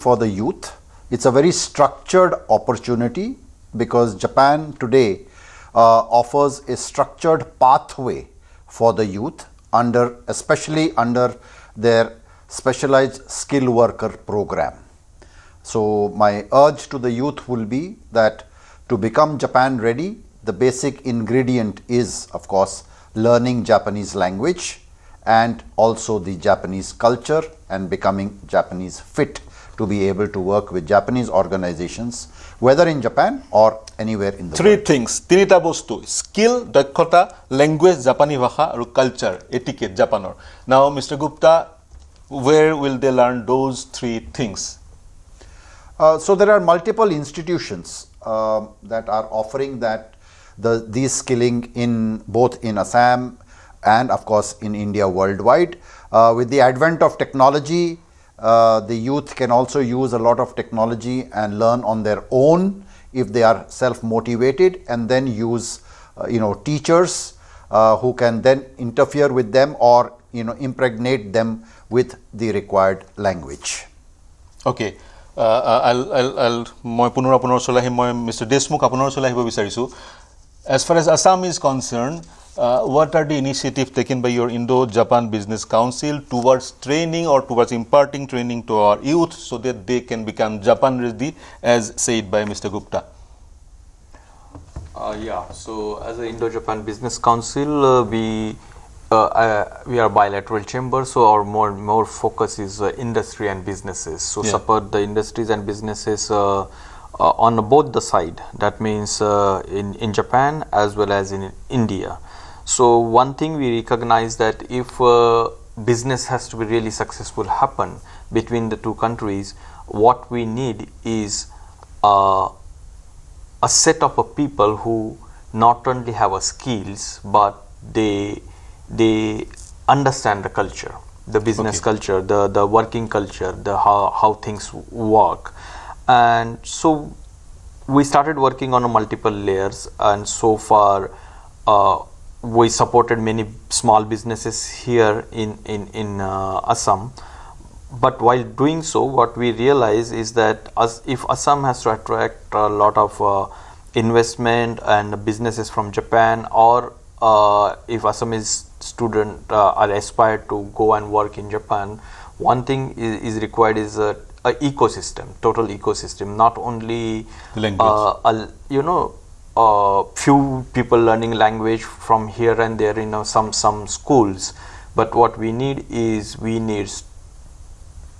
for the youth. It's a very structured opportunity because Japan today offers a structured pathway for the youth especially under their specialized skill worker program. So my urge to the youth will be that to become Japan ready, the basic ingredient is, of course, learning Japanese language and also the Japanese culture and becoming Japanese fit to be able to work with Japanese organizations, whether in Japan or anywhere in the Three world. things, tinita bostu, skill, dakhota, language, Japanese bhasha, and culture, etiquette, Japanor. Now, Mr. Gupta, where will they learn those three things? So there are multiple institutions that are offering these skilling in both in Assam and of course in India worldwide. With the advent of technology, the youth can also use a lot of technology and learn on their own if they are self-motivated, and then use teachers who can then interfere with them or impregnate them with the required language. Okay. মই পুনৰ আপোনাৰ ওচৰলৈ আহিম মই mister Deshmukh আপোনাৰ ওচৰলৈ আহিব বিচাৰিছোঁ as far as Assam is concerned what are the initiatives taken by your Indo-Japan Business Council towards training or towards imparting training to our youth so that they can become Japan ready as said by Mr. Gupta? So as an Indo-Japan Business Council we are bilateral chamber, so our more focus is industry and businesses. So support the industries and businesses on both the side. That means in Japan as well as in India. So one thing we recognize that if business has to be really successful happen between the two countries, what we need is a set of people who not only have a skills but they understand the culture, the business culture, the working culture, how things work. And so we started working on multiple layers, and so far we supported many small businesses here in Assam. But while doing so, what we realize is that if Assam has to attract a lot of investment and businesses from Japan, or if Assamese students are aspired to go and work in Japan, one thing is required is a ecosystem, total ecosystem, not only few people learning language from here and there in some schools, but what we need is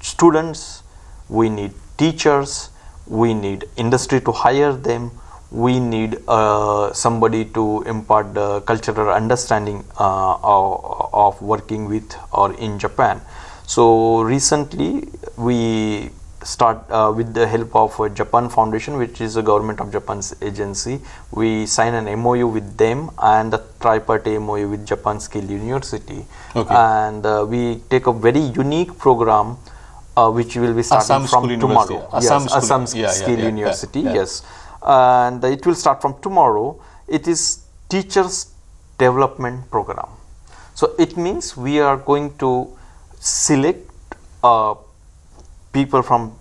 students, we need teachers, we need industry to hire them, we need somebody to impart the cultural understanding of working with or in Japan. So recently we start with the help of Japan Foundation, which is a government of Japan's agency. We sign an MOU with them and a tripartite MOU with Japan Skill University. And we take a very unique program which will be starting from tomorrow. Assam Skill University. Yes. And it will start from tomorrow. It is teachers development program. So it means we are going to select people from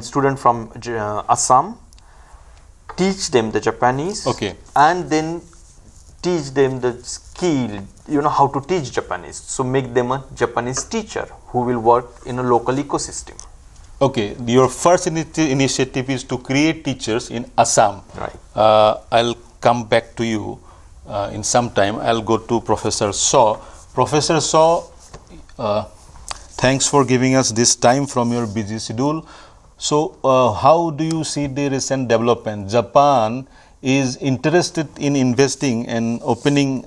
student from Assam, teach them the Japanese, and then teach them the skill, how to teach Japanese. So make them a Japanese teacher who will work in a local ecosystem. Okay, your first initiative is to create teachers in Assam. Right. I'll come back to you in some time. I'll go to Professor Shaw. Professor Shaw, thanks for giving us this time from your busy schedule. So, how do you see the recent development? Japan is interested in investing and opening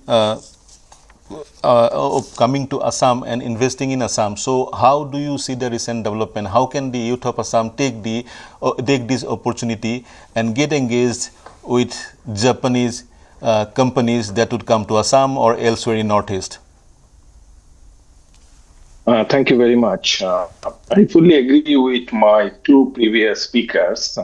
coming to Assam and investing in Assam. So how do you see the recent development? How can the youth of Assam take this opportunity and get engaged with Japanese companies that would come to Assam or elsewhere in Northeast? Thank you very much. I fully agree with my two previous speakers.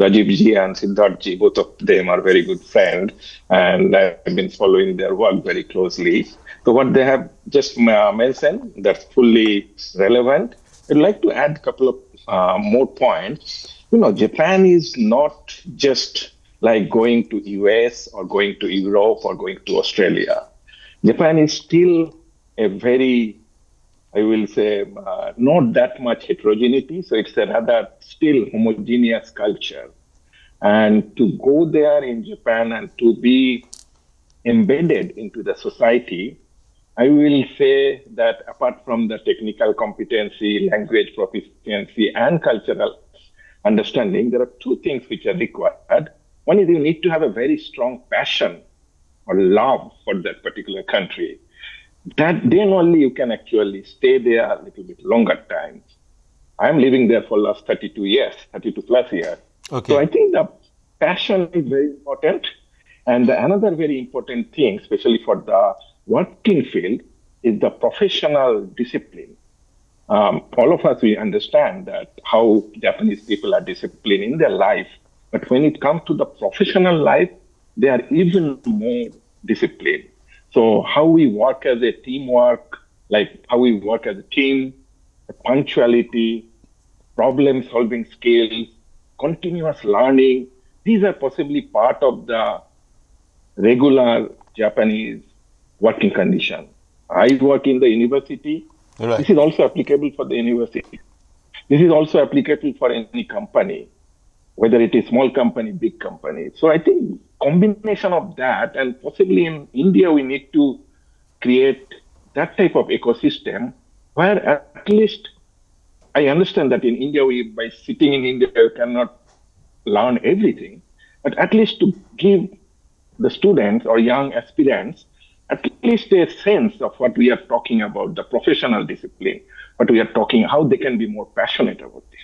Rajiv ji and Siddharth ji, both of them are very good friends, and I've been following their work very closely. So what they have just mentioned, that's fully relevant. I'd like to add a couple of more points. Japan is not just like going to US or going to Europe or going to Australia. Japan is still a very, I will say, not that much heterogeneity. So it's a rather still homogeneous culture. And to go there in Japan and to be embedded into the society, I will say that apart from the technical competency, language proficiency, and cultural understanding, there are two things which are required. One is you need to have a very strong passion or love for that particular country. That then only you can actually stay there a little bit longer time. I'm living there for the last 32 plus years. Okay. So I think the passion is very important. And another very important thing, especially for the working field, is the professional discipline. All of us, we understand that how Japanese people are disciplined in their life. But when it comes to the professional life, they are even more disciplined. So how we work as a teamwork, like how we work as a team, punctuality, problem-solving skills, continuous learning, these are possibly part of the regular Japanese working condition. I work in the university. Right. This is also applicable for the university. This is also applicable for any company, whether it is small company, big company. So I think combination of that, and possibly in India, we need to create that type of ecosystem where at least I understand that in India, by sitting in India, you cannot learn everything, but at least to give the students or young aspirants at least a sense of what we are talking about, the professional discipline, what we are talking, how they can be more passionate about this.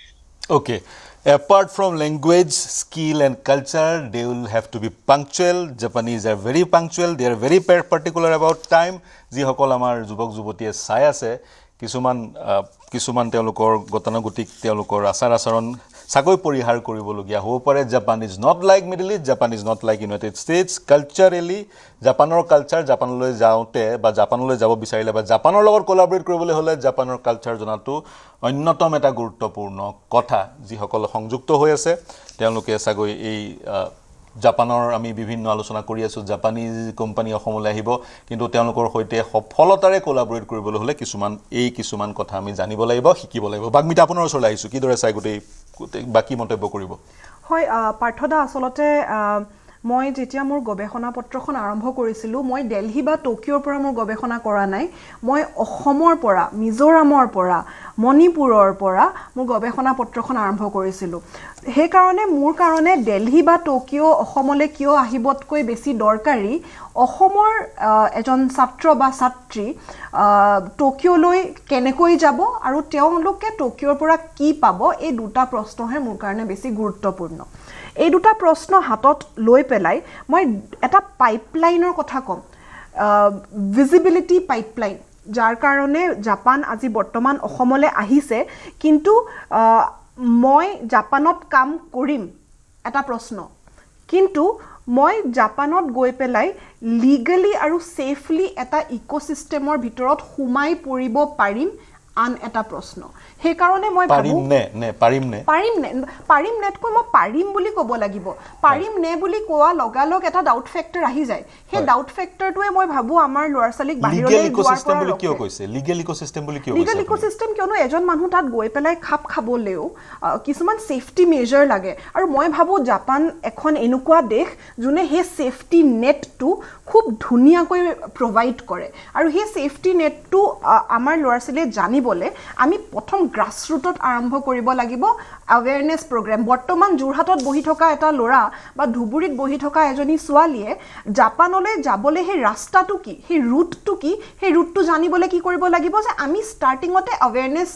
Okay. Apart from language, skill and culture, they will have to be punctual. Japanese are very punctual. They are very particular about time. Ji hokol amar jubok jubotiye sai ase কিছুমান তেওঁলোকৰ গতানুগতিক তেওঁলোকৰ আচাৰ আচৰণ সাগৈ পৰিহাৰ কৰিবলগীয়া হ'ব পাৰে. Japan is not like middle east, Japan is not like United states. Culturally জাপানৰ কালচাৰ, জাপানলৈ যাওঁতে বা জাপানলৈ যাব বিচাৰিলে বা জাপানৰ লগত কোলাবৰেট কৰিবলৈ হ'লে জাপানৰ কালচাৰ জনাটো অন্যতম এটা গুৰুত্বপূৰ্ণ কথা. যিসকল সংযুক্ত হৈ আছে তেওঁলোকে সাগৈ এই জাপানৰ আমি বিভিন্ন আলোচনা কৰি আছো, জাপানিজ কোম্পানী অসমলৈ আহিব, কিন্তু তেওঁলোকৰ সৈতে সফলতাৰে কোলাবৰেট কৰিবলৈ হ'লে কিছুমান কথা আমি জানিব লাগিব, শিকিব লাগিব. বাগমিতা আপোনাৰ ওচৰলৈ আহিছো, কিদৰে চাই গোটেই বাকি মন্তব্য কৰিব? হয় পাৰ্থদা, আচলতে মই যেতিয়া মোৰ গৱেষণা পত্ৰখন আৰম্ভ কৰিছিলোঁ, মই দিল্লী বা টকিঅ'ৰ পৰা মোৰ গৱেষণা কৰা নাই. মই অসমৰ পৰা, মিজোৰামৰ পৰা, মণিপুৰৰ পৰা মোৰ গৱেষণা পত্ৰখন আৰম্ভ কৰিছিলোঁ. সেইকাৰণে মোৰ কাৰণে দিল্লী বা টকিঅ' অসমলৈ কিয় আহিবতকৈ বেছি দৰকাৰী, অসমৰ এজন ছাত্ৰ বা ছাত্ৰী টকিঅ'লৈ কেনেকৈ যাব আৰু তেওঁলোকে টকিঅ'ৰ পৰা কি পাব, এই দুটা প্ৰশ্নহে মোৰ কাৰণে বেছি গুৰুত্বপূৰ্ণ. এই দুটা প্ৰশ্ন হাতত লৈ পেলাই মই এটা পাইপলাইনৰ কথা ক'ম, ভিজিবিলিটি পাইপলাইন, যাৰ কাৰণে জাপান আজি বৰ্তমান অসমলৈ আহিছে, কিন্তু মই জাপানত কাম কৰিম এটা প্ৰশ্ন, কিন্তু মই জাপানত গৈ পেলাই লিগেলি আৰু ছেফলি এটা ইক'চিষ্টেমৰ ভিতৰত সোমাই পৰিব পাৰিম আন এটা প্ৰশ্ন. সেইকাৰণে মই পাৰিম নেতকৈ মই পাৰিম বুলি ক'ব লাগিব. পাৰিম নে বুলি কোৱা লগালগ এটা ডাউট ফেক্টৰ আহি যায়. সেই ডাউট ফেক্টৰটোৱে মই ভাবো আমাৰ ল'ৰা ছোৱালীক বাহিৰলৈ যোৱাৰ পৰা বুলি কিয় কৈছে? লিগেল ইক'চিষ্টেম বুলি কিয় কৈছে? লিগেল ইক'চিষ্টেম কিয়নো এজন মানুহ তাত গৈ পেলাই খাপ খাবলৈও কিছুমান ছেফটি মেজাৰ লাগে, আৰু মই ভাবো জাপান এখন এনেকুৱা দেশ যোনে সেই ছেফটি নেটটো খুব ধুনীয়াকৈ প্ৰভাইড কৰে, আৰু সেই ছেফটি নেটটো আমাৰ ল'ৰা ছোৱালীয়ে জানিবলৈ আমি প্ৰথম গ্ৰাছৰুটত আৰম্ভ কৰিব লাগিব আৱেৰনেছ প্ৰগ্ৰেম. বৰ্তমান যোৰহাটত বহি থকা এটা ল'ৰা বা ধুবুৰীত বহি থকা এজনী ছোৱালীয়ে জাপানলৈ যাবলৈ সেই ৰাস্তাটো কি, সেই ৰুটটো কি, সেই ৰুটটো জানিবলৈ কি কৰিব লাগিব যে আমি ষ্টাৰ্টিঙতে আৱেৰনেছ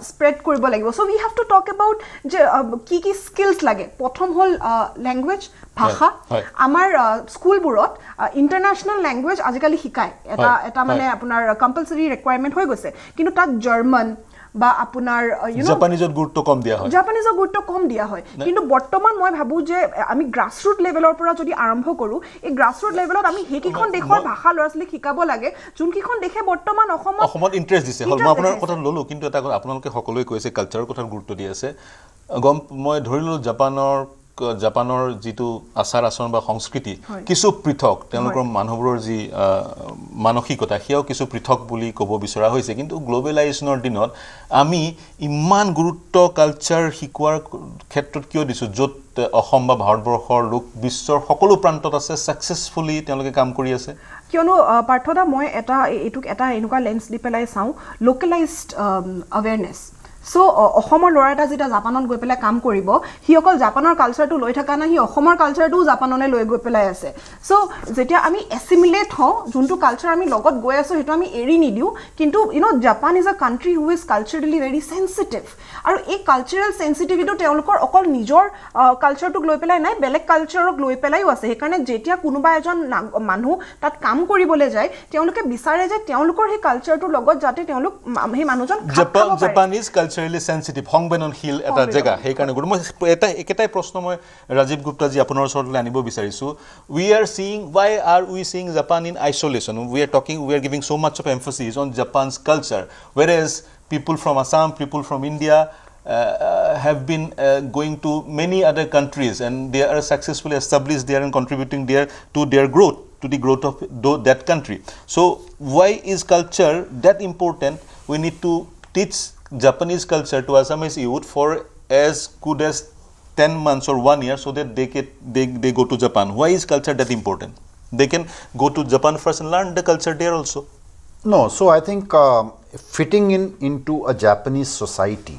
স্প্ৰেড কৰিব লাগিব. চ' উই হেভ টু টক এবাউট যে কি কি স্কিলছ লাগে. প্ৰথম হ'ল লেংগুৱেজ, ভাষা. আমাৰ স্কুলবোৰত ইণ্টাৰনেশ্যনেল লেংগুৱেজ আজিকালি শিকায়, এটা মানে আপোনাৰ কম্পালচৰি ৰিকুৱাৰমেণ্ট হৈ গৈছে, কিন্তু তাত জাৰ্মান, বা আপোনাৰ জাপানিজৰ গুৰুত্ব কম দিয়া হয় জাপানিজৰ গুৰুত্ব কম দিয়া হয় কিন্তু বৰ্তমান মই ভাবো যে আমি গ্ৰাছৰুট লেভেলৰ পৰা যদি আৰম্ভ কৰো এই গ্ৰাছৰুট লেভেলত আমি হেকিখন দেশৰ ভাষা ল'ৰা-ছোৱালীক শিকাব লাগে যোনকিখন দেশে বৰ্তমান অসমত ইন্টাৰেষ্ট দিছে হল মই আপোনাৰ কথা ললো কিন্তু এটা আপোনালোকে সকলোৱে কৈছে কালচাৰৰ কথা গুৰুত্ব দি আছে মই ধৰিলো জাপানৰ যিটো আচাৰ আচৰণ বা সংস্কৃতি কিছু পৃথক তেওঁলোকৰ মানুহবোৰৰ যি মানসিকতা সেয়াও কিছু পৃথক বুলি ক'ব বিচৰা হৈছে কিন্তু গ্লোবেলাইজেশ্যনৰ দিনত আমি ইমান গুৰুত্ব কালচাৰ শিকোৱাৰ ক্ষেত্ৰত কিয় দিছো য'ত অসম বা ভাৰতবৰ্ষৰ লোক বিশ্বৰ সকলো প্ৰান্তত আছে সাকসেসফুলি তেওঁলোকে কাম কৰি আছে কিয়নো পাৰ্থদা মই এইটোক এটা এনেকুৱা লেন্স দি পেলাই চাওঁ লোকেলাইজড অৱেৰনেছ সো অসমৰ ল'ৰা এটা যেটা জাপানত গৈ পেলাই কাম কৰিব হি অকল জাপানৰ কালচাৰটো লৈ থকা নাই হি অসমৰ কালচাৰটোও জাপানলৈ লৈ গৈ পেলাই আছে সো যেতিয়া আমি এছিমিলেট হওঁ যোনটো কালচাৰ আমি লগত গৈ আছো সেইটো আমি এৰি নিদিওঁ কিন্তু Japan is a country who is culturally very sensitive আৰু এই কালচাৰেল চেনচিটিভিটিটো তেওঁলোকৰ অকল নিজৰ কালচাৰটোক লৈ পেলাই নাই বেলেগ কালচাৰক লৈ পেলাইও আছে সেইকাৰণে যেতিয়া কোনোবা এজন মানুহ তাত কাম কৰিবলৈ যায় তেওঁলোকে বিচাৰে যে তেওঁলোকৰ সেই কালচাৰটোৰ লগত যাতে তেওঁলোক সেই মানুহজন জাপানিজ কালচাৰেলি সেনসিটিভ সংবেদনশীল এটা জায়গা সেই কাৰণে মই একেটাই প্ৰশ্ন মই ৰাজীৱ গুপ্তা জি আপোনাৰ ওচৰলৈ আনিব বিচাৰিছো we are seeing why are we seeing Japan in isolation we are giving so much of emphasis on Japan's culture whereas people from Assam people from India have been going to many other countries and they are successfully established there and contributing there to their growth to the growth of that country so why is culture that important we need to teach Japanese culture to Assamese youth for as good as 10 months or 1 year so that they go to Japan. Why is culture that important? They can go to Japan first and learn the culture there also. No, so I think fitting into a Japanese society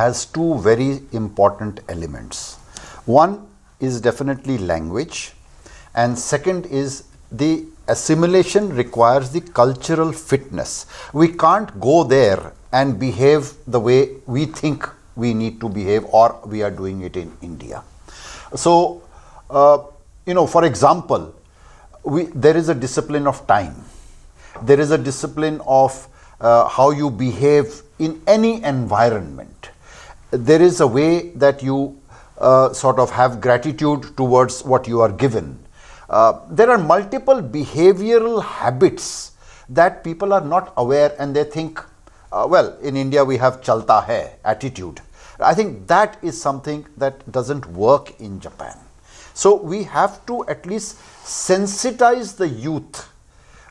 has two very important elements. One is definitely language and second is the assimilation requires the cultural fitness. We can't go there and behave the way we think we need to behave or we are doing it in India. So, for example, there is a discipline of time. There is a discipline of how you behave in any environment. There is a way that you sort of have gratitude towards what you are given. There are multiple behavioral habits that people are not aware and they think well, in India we have chalta hai attitude. I think that is something that doesn't work in Japan. So we have to at least sensitize the youth.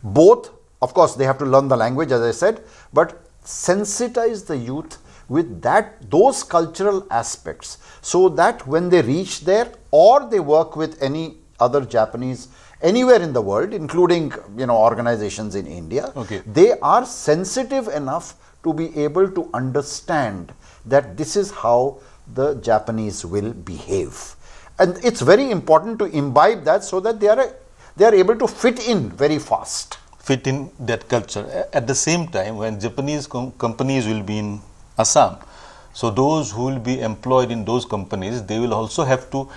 Both, of course, they have to learn the language, as I said, but sensitize the youth with those cultural aspects so that when they reach there or they work with any other Japanese anywhere in the world, including organizations in India, they are sensitive enough to be able to understand that this is how the Japanese will behave. And it's very important to imbibe that so that they are able to fit in very fast. Fit in that culture. At the same time, when Japanese companies will be in Assam, so those who will be employed in those companies, they will also have to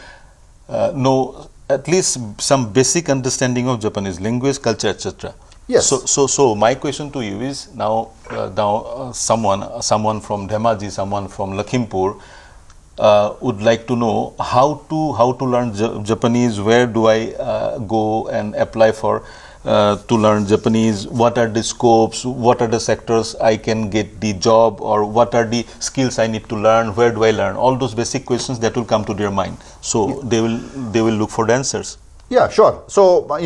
know at least some basic understanding of Japanese language, culture, etc. Yes. So my question to you is now someone from Dhemaji, someone from Lakhimpur would like to know how to learn Japanese. Where do I go and apply for to learn Japanese? What are the scopes? What are the sectors I can get the job? Or what are the skills I need to learn? Where do I learn? All those basic questions that will come to their mind. So they will look for the answers. Yeah, sure. So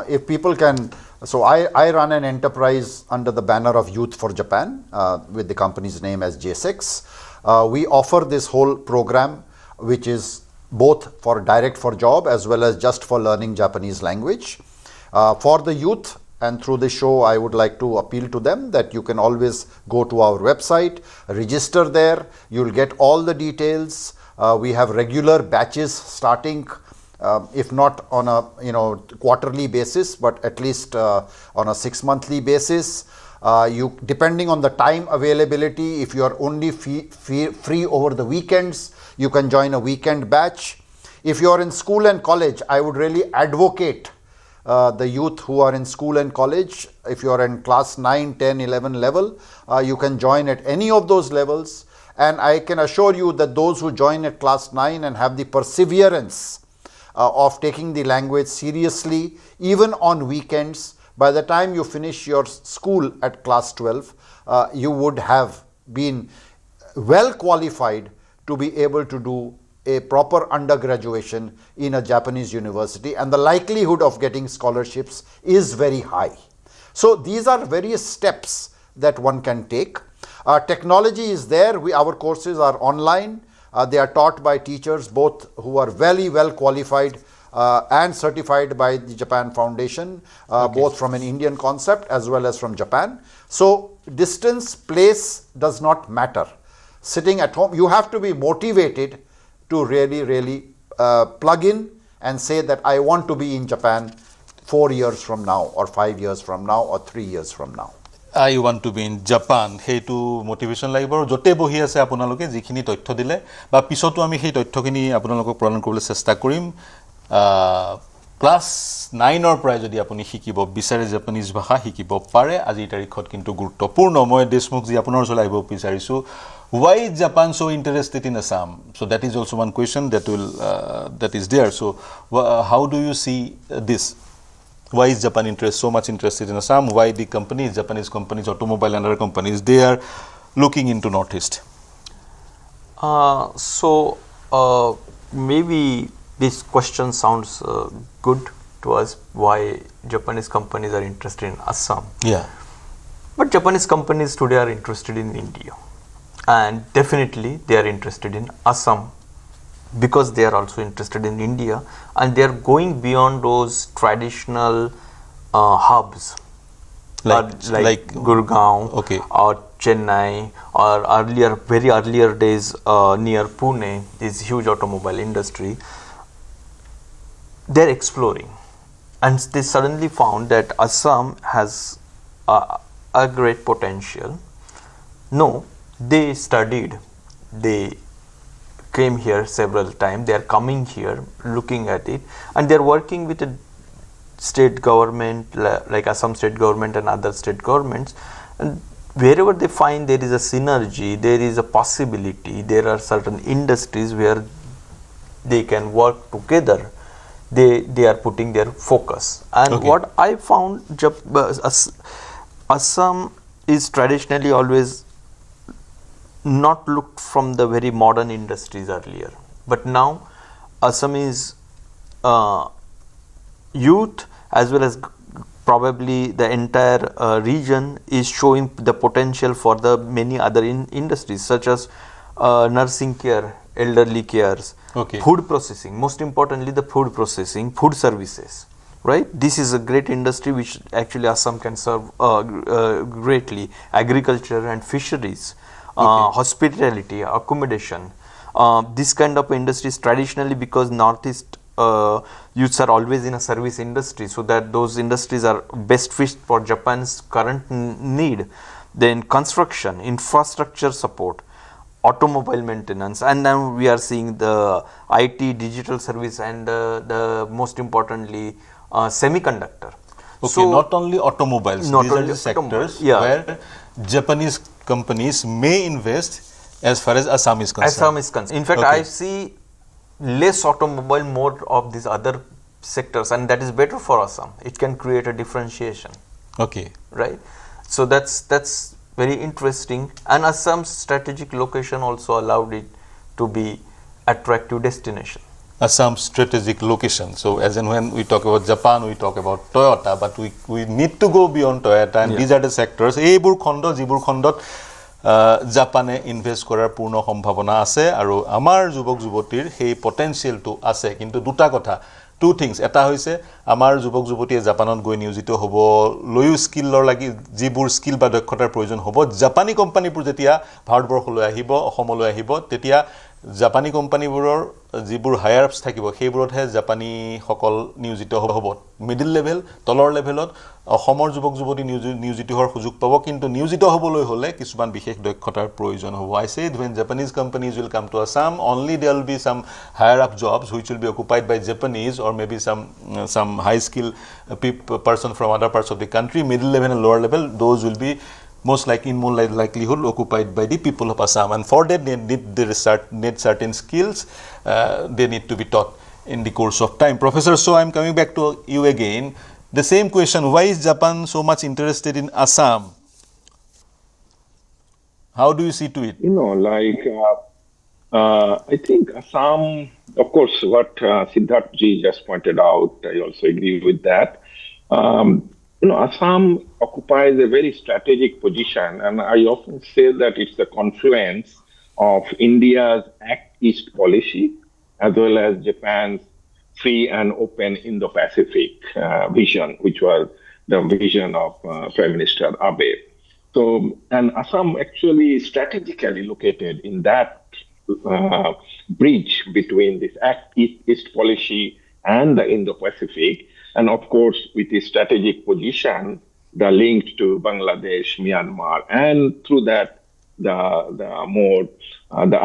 if people can. So I run an enterprise under the banner of Youth for Japan with the company's name as J6. We offer this whole program which is both for direct for job as well as just for learning Japanese language. For the youth and through the show I would like to appeal to them that you can always go to our website, register there, you'll get all the details. We have regular batches starting if not on a quarterly basis but at least on a 6-monthly basis. You depending on the time availability, if you are only free over the weekends, you can join a weekend batch. If you are in school and college, I would really advocate the youth who are in school and college. If you are in class 9, 10, 11 level, you can join at any of those levels. And I can assure you that those who join at class 9 and have the perseverance of taking the language seriously, even on weekends, by the time you finish your school at class 12, you would have been well qualified to be able to do a proper undergraduation in a Japanese university, and the likelihood of getting scholarships is very high. So these are various steps that one can take. Technology is there. Our courses are online. They are taught by teachers both who are very well qualified and certified by the Japan Foundation, both from an Indian concept as well as from Japan. So distance, place does not matter. Sitting at home, you have to be motivated to really plug in and say that I want to be in Japan 4 years from now, or 5 years from now, or 3 years from now. I want to be in Japan. Heitu motivation লাগিব আৰু জতে বহি আছে আপোনালোকে যিখিনি তথ্য দিলে বা পিছতো আমি সেই তথ্যখিনি আপোনালোকক প্ৰদান কৰিবলৈ চেষ্টা কৰিম। ক্লাছ 9 ৰ পৰাই যদি আপুনি শিকিব বিচাৰে জাপানীজ ভাষা শিকিব পাৰে আজিৰ তাৰিখত কিন্তু গুৰুত্বপূৰ্ণ। মই দেশমুখ জি আপোনাৰ ওচৰলৈ আহিব বিচাৰিছো। Why is Japan so interested in Assam? So that is also one question that is there. So how do you see this? Why is Japan so much interested in Assam? Why the companies, Japanese companies, automobile and other companies, they are looking into Northeast? Maybe this question sounds good to us, why Japanese companies are interested in Assam. Yeah. But Japanese companies today are interested in India. And definitely they are interested in Assam because they are also interested in India, and they are going beyond those traditional hubs like Gurgaon, okay, or Chennai, or very earlier days near Pune, this huge automobile industry. They are exploring, and they suddenly found that Assam has a great potential. No, they studied, they came here several times, they are coming here, looking at it, and they are working with a state government like Assam state government and other state governments, and wherever they find there is a synergy, there is a possibility, there are certain industries where they can work together, they are putting their focus. And okay, what I found, Assam is traditionally always not looked from the very modern industries earlier, but now Assamese youth as well as probably the entire region is showing the potential for the many other industries such as nursing care, elderly cares, okay, food processing, most importantly the food processing, food services, right? This is a great industry which actually Assam can serve greatly, agriculture and fisheries, hospitality, accommodation, this kind of industries traditionally, because Northeast youths are always in a service industry, so that those industries are best fit for Japan's current need. Then construction, infrastructure support, automobile maintenance, and now we are seeing the IT, digital service, and the most importantly semiconductor. Okay, so not only automobiles, these are the sectors where Japanese companies may invest as far as Assam is concerned. In fact, okay, I see less automobile, more of these other sectors, and that is better for Assam. It can create a differentiation. Okay, right? So that's very interesting, and Assam's strategic location also allowed it to be attractive destination. Assam's strategic location. So as and when we talk about Japan, we talk about Toyota, but we need to go beyond Toyota, and these are the sectors. Eibur khondo, jibur khondot Japane invest korar purno সম্ভাৱনা আছে আৰু আমাৰ যুৱক যুৱতীৰ সেই পটেনশিয়ালটো আছে, কিন্তু দুটা কথা, two things. এটা হৈছে আমাৰ যুৱক যুৱতীয়ে জাপানত গৈ নিয়োজিত হ'ব, লয়ু স্কিলৰ লাগি যিবোৰ স্কিল বা দক্ষতাৰ প্ৰয়োজন হ'ব, জাপানী কোম্পানীবোৰ যেতিয়া ভাৰতবৰ্ষলৈ আহিব, অসমলৈ আহিব, তেতিয়া জাপানী কোম্পানীবোৰৰ যিবোৰ হায়াৰ আপছ থাকিব সেইবোৰতহে জাপানী সকল নিয়োজিত হ'ব মিডল লেভেল তলৰ লেভেলত অসমৰ যুৱক যুৱতী নিয়োজিত হোৱাৰ সুযোগ পাব কিন্তু নিয়োজিত হ'বলৈ হ'লে কিছুমান বিশেষ দক্ষতাৰ প্ৰয়োজন হ'ব I said when Japanese companies will come to Assam only there will be some higher up jobs which will be occupied by Japanese or maybe some high skill person from other parts of the country middle level and lower level those will be most likely in more likelihood occupied by the people of Assam and for that they need certain skills they need to be taught in the course of time. Professor, so I am coming back to you again. The same question, why is Japan so much interested in Assam? How do you see to it? You know, like I think Assam, of course, what Siddharth ji just pointed out, I also agree with that. You know, Assam occupies a very strategic position, and I often say that it's the confluence of India's Act East policy as well as Japan's free and open Indo-Pacific vision, which was the vision of Prime Minister Abe. So, and Assam actually is strategically located in that bridge between this Act East policy and the Indo-Pacific. And of course, with its strategic position, the link to Bangladesh, Myanmar, and through that, the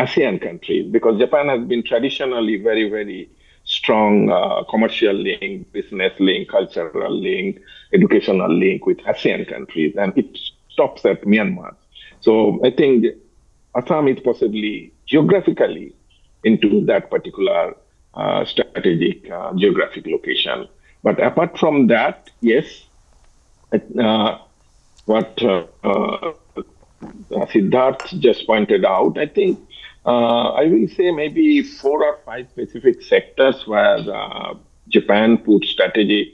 ASEAN countries, because Japan has been traditionally very, very strong commercial link, business link, cultural link, educational link with ASEAN countries, and it stops at Myanmar. So I think Assam is possibly geographically into that particular strategic geographic location. But apart from that, yes, what Siddharth just pointed out, I think I will say maybe 4 or 5 specific sectors where Japan put strategic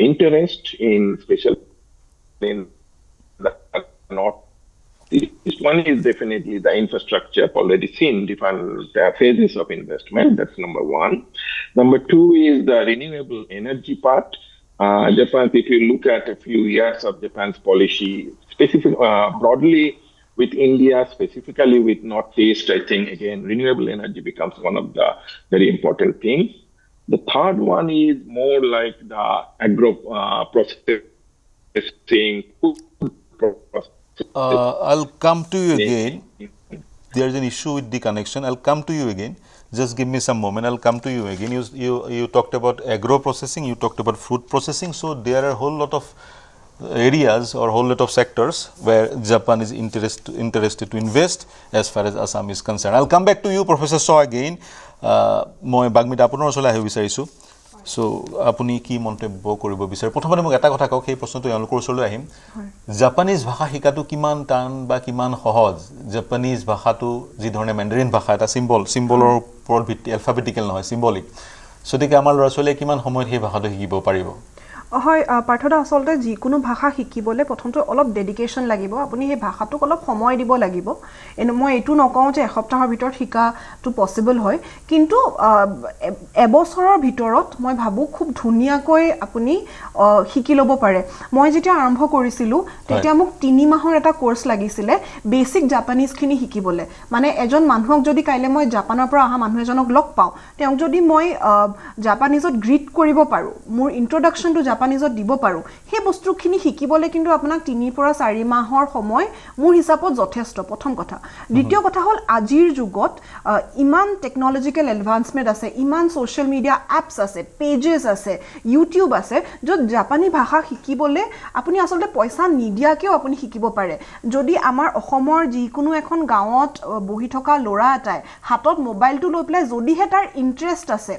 interest in, especially in the Northeast. One is definitely the infrastructure, already seen different phases of investment. That's number one. Number 2 is the renewable energy part. Japan, if you look at a few years of Japan's policy, specific broadly with India, specifically with Northeast, I think again renewable energy becomes one of the very important things. The third one is more like the agro processing. I'll come to you again. There's an issue with the connection. I'll come to you again. Just give me some moment. I'll come to you again. You talked about agro processing. You talked about food processing. So there are a whole lot of areas or whole lot of sectors where Japan is interested to invest as far as Assam is concerned. I'll come back to you, Professor Shaw, again. মই বাগমিতা আপোনাৰ ওচৰলৈ আহিব বিচাৰিছোঁ so আপুনি কি মন্তব্য কৰিব বিচাৰে প্ৰথমতে মোক এটা কথা কওক সেই প্ৰশ্নটো তেওঁলোকৰ ওচৰলৈ আহিম জাপানীজ ভাষা শিকাটো কিমান টান বা কিমান সহজ জাপানীজ ভাষাটো যি ধৰণে মেণ্ডাৰিন ভাষা এটা সিম্বলৰ ওপৰত ভিত্তি এলফাবেটিকেল নহয় সিম্বলিক সতিকে আমাৰ ল'ৰা ছোৱালীয়ে কিমান সময়ত সেই ভাষাটো শিকিব পাৰিব হয় পাঠদা আসলতে যিকোনো ভাষা শিকিবলৈ প্ৰথমটো অলপ ডেডিকেশন লাগিব আপুনি সেই ভাষাটোক অলপ সময় দিব লাগিব এনে মই এটো নকওঁ যে এসপ্তাহৰ ভিতৰত শিকাটো পসিবল হয় কিন্তু এবছৰৰ ভিতৰত মই ভাবো খুব ধুনিয়াকৈ আপুনি শিকি ল'ব পাৰে মই যেতিয়া আৰম্ভ কৰিছিলো তেতিয়া মোক 3 মাহৰ এটা কোৰ্স লাগিছিলে বেসিক জাপানীজ খিনি শিকিবলৈ মানে এজন মানুহক যদি কাইলে মই জাপানৰ পৰা আহা মানুহ এজনক লগ পাওঁ তেওঁ যদি মই জাপানীজত গ্ৰীট কৰিব পাৰো মোৰ ইন্ট্ৰোডাকশন টু জাপানীজত দিব পাৰো সেই বস্তুখিনি শিকিবলৈ কিন্তু আপোনাক 3 পৰা 4 মাহৰ সময় মোৰ হিচাপত যথেষ্ট প্ৰথম কথা দ্বিতীয় কথা হল আজিৰ যুগত ইমান টেকনলজিক্যাল এডভান্সমেন্ট আছে ইমান সোশ্যাল মিডিয়া এপস আছে পেজেস আছে ইউটিউব আছে যত জাপানী ভাষা শিকিবলৈ আপুনি আসলে পইচা নিদিয়াকেও আপুনি শিকিব পাৰে যদি আমাৰ অসমৰ যিকোনো এখন গাঁৱত বহি থকা লৰা এটাই হাতত মোবাইলটো লৈ প্লাই যদিহে তাৰ ইন্টাৰেষ্ট আছে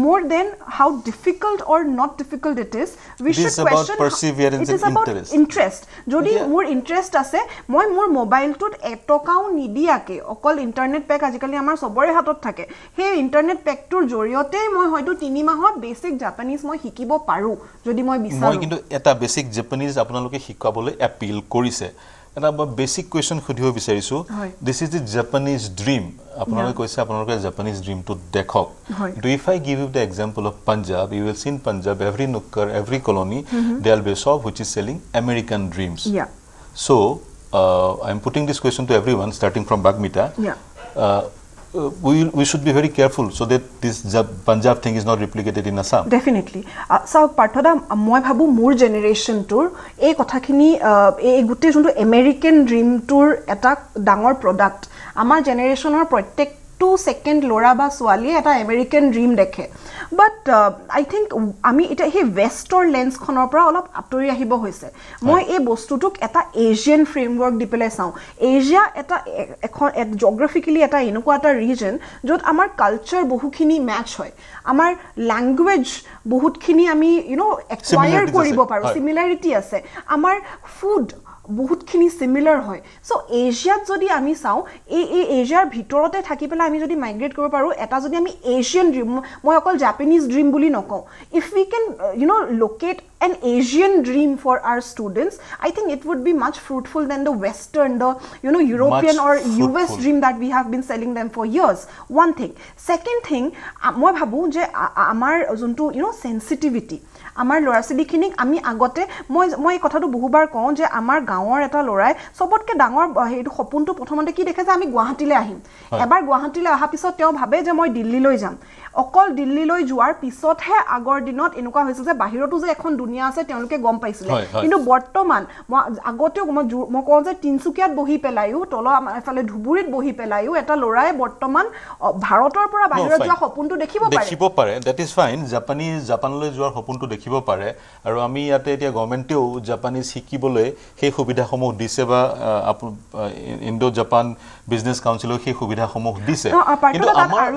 more than how difficult or not difficult it is we should question perseverance and interest jodi more interest ase moi mor mobile tut etokao nidiake okol internet pack ajikali amar sobore hatot thake he internet pack tur joriote moi hoyto 3 mahot basic japanese moi hikibo paru jodi moi bisaru moi kintu eta basic japanese apnaloke hikabole appeal korise এটা basic question খুদিব বিচাৰিছো this is the Japanese dream আপোনালোকে কৈছে আপোনালোকে Japanese dream to দেখক do if I give you the example of Punjab you will see in Punjab every nukkad every colony there will be a shop which is selling American dreams so I am putting this question to everyone starting from Bagmita we should be very careful so that this Punjab thing is not replicated in Assam. Definitely. So, Parthoda, moi bhabu more generation tour, ei kothakini ei gutte jonto American dream tour eta dangor product. Amar generation or protect 2 second lora ba swali eta American dream dekhe. But I think ami eta he westor lens khonor pora olop atori ahibo hoise. Moi ei bostutuk eta Asian framework dipele saw. Asia eta geographically eta enuko eta region jot amar culture bohukhini match hoy. Amar language bohutkini ami acquire koribo paro, similarity ase. Amar food বহুতখিনি similar হয় so এশিয়াত যদি আমি চাও এই এশিয়াৰ ভিতৰতে থাকি পেলা আমি যদি মাইগ্ৰেট কৰিব পাৰো এটা যদি আমি এশিয়ান ড্ৰিম মই অকল জাপানিজ ড্ৰিম বুলি নকওঁ if we can locate an Asian dream for our students, I think it would be much fruitful than the Western, the European or US dream that we have been selling them for years. One thing. Second thing, moi bhabu je amar jontu sensitivity. Amar lora silikinik ami agote moi কথাটো বহুবার কওঁ যে আমাৰ গাঁৱৰ এটা লৰাই সবতকে ডাঙৰ হেতু সপোনটো প্ৰথমতে কি দেখে যে আমি গুৱাহাটীলৈ আহিম এবাৰ গুৱাহাটীলৈ অহা পিছত তেওঁ ভাবে যে মই দিল্লীলৈ যাম অকল দিল্লীলৈ যোৱাৰ পিছতহে আগৰ দিনত এনেকুৱা হৈছে যে বাহিৰতো যে এখন দুনিয়া আছে তেওঁলোকে গম পাইছিলে কিন্তু বৰ্তমান আগতেও মই কওঁ যে তিনচুকীয়াত বহি পেলাইও তল এফালে ধুবুৰীত বহি পেলাইও এটা লৰাই বৰ্তমান ভাৰতৰ পৰা বাহিৰত যোৱা সপোনটো দেখিব পাৰে দ্যাট ইজ ফাইন জাপানলৈ যোৱাৰ সপোনটো দেখিব পাৰে আৰু আমি ইয়াতে এতিয়া গভৰ্ণমেণ্টেও জাপানিজ শিকিবলৈ সেই সুবিধাসমূহ দিছে বা ইণ্ডো জাপান বিজনেছ কাউন্সিলৰ সেই সুবিধাসমূহ দিছে কিন্তু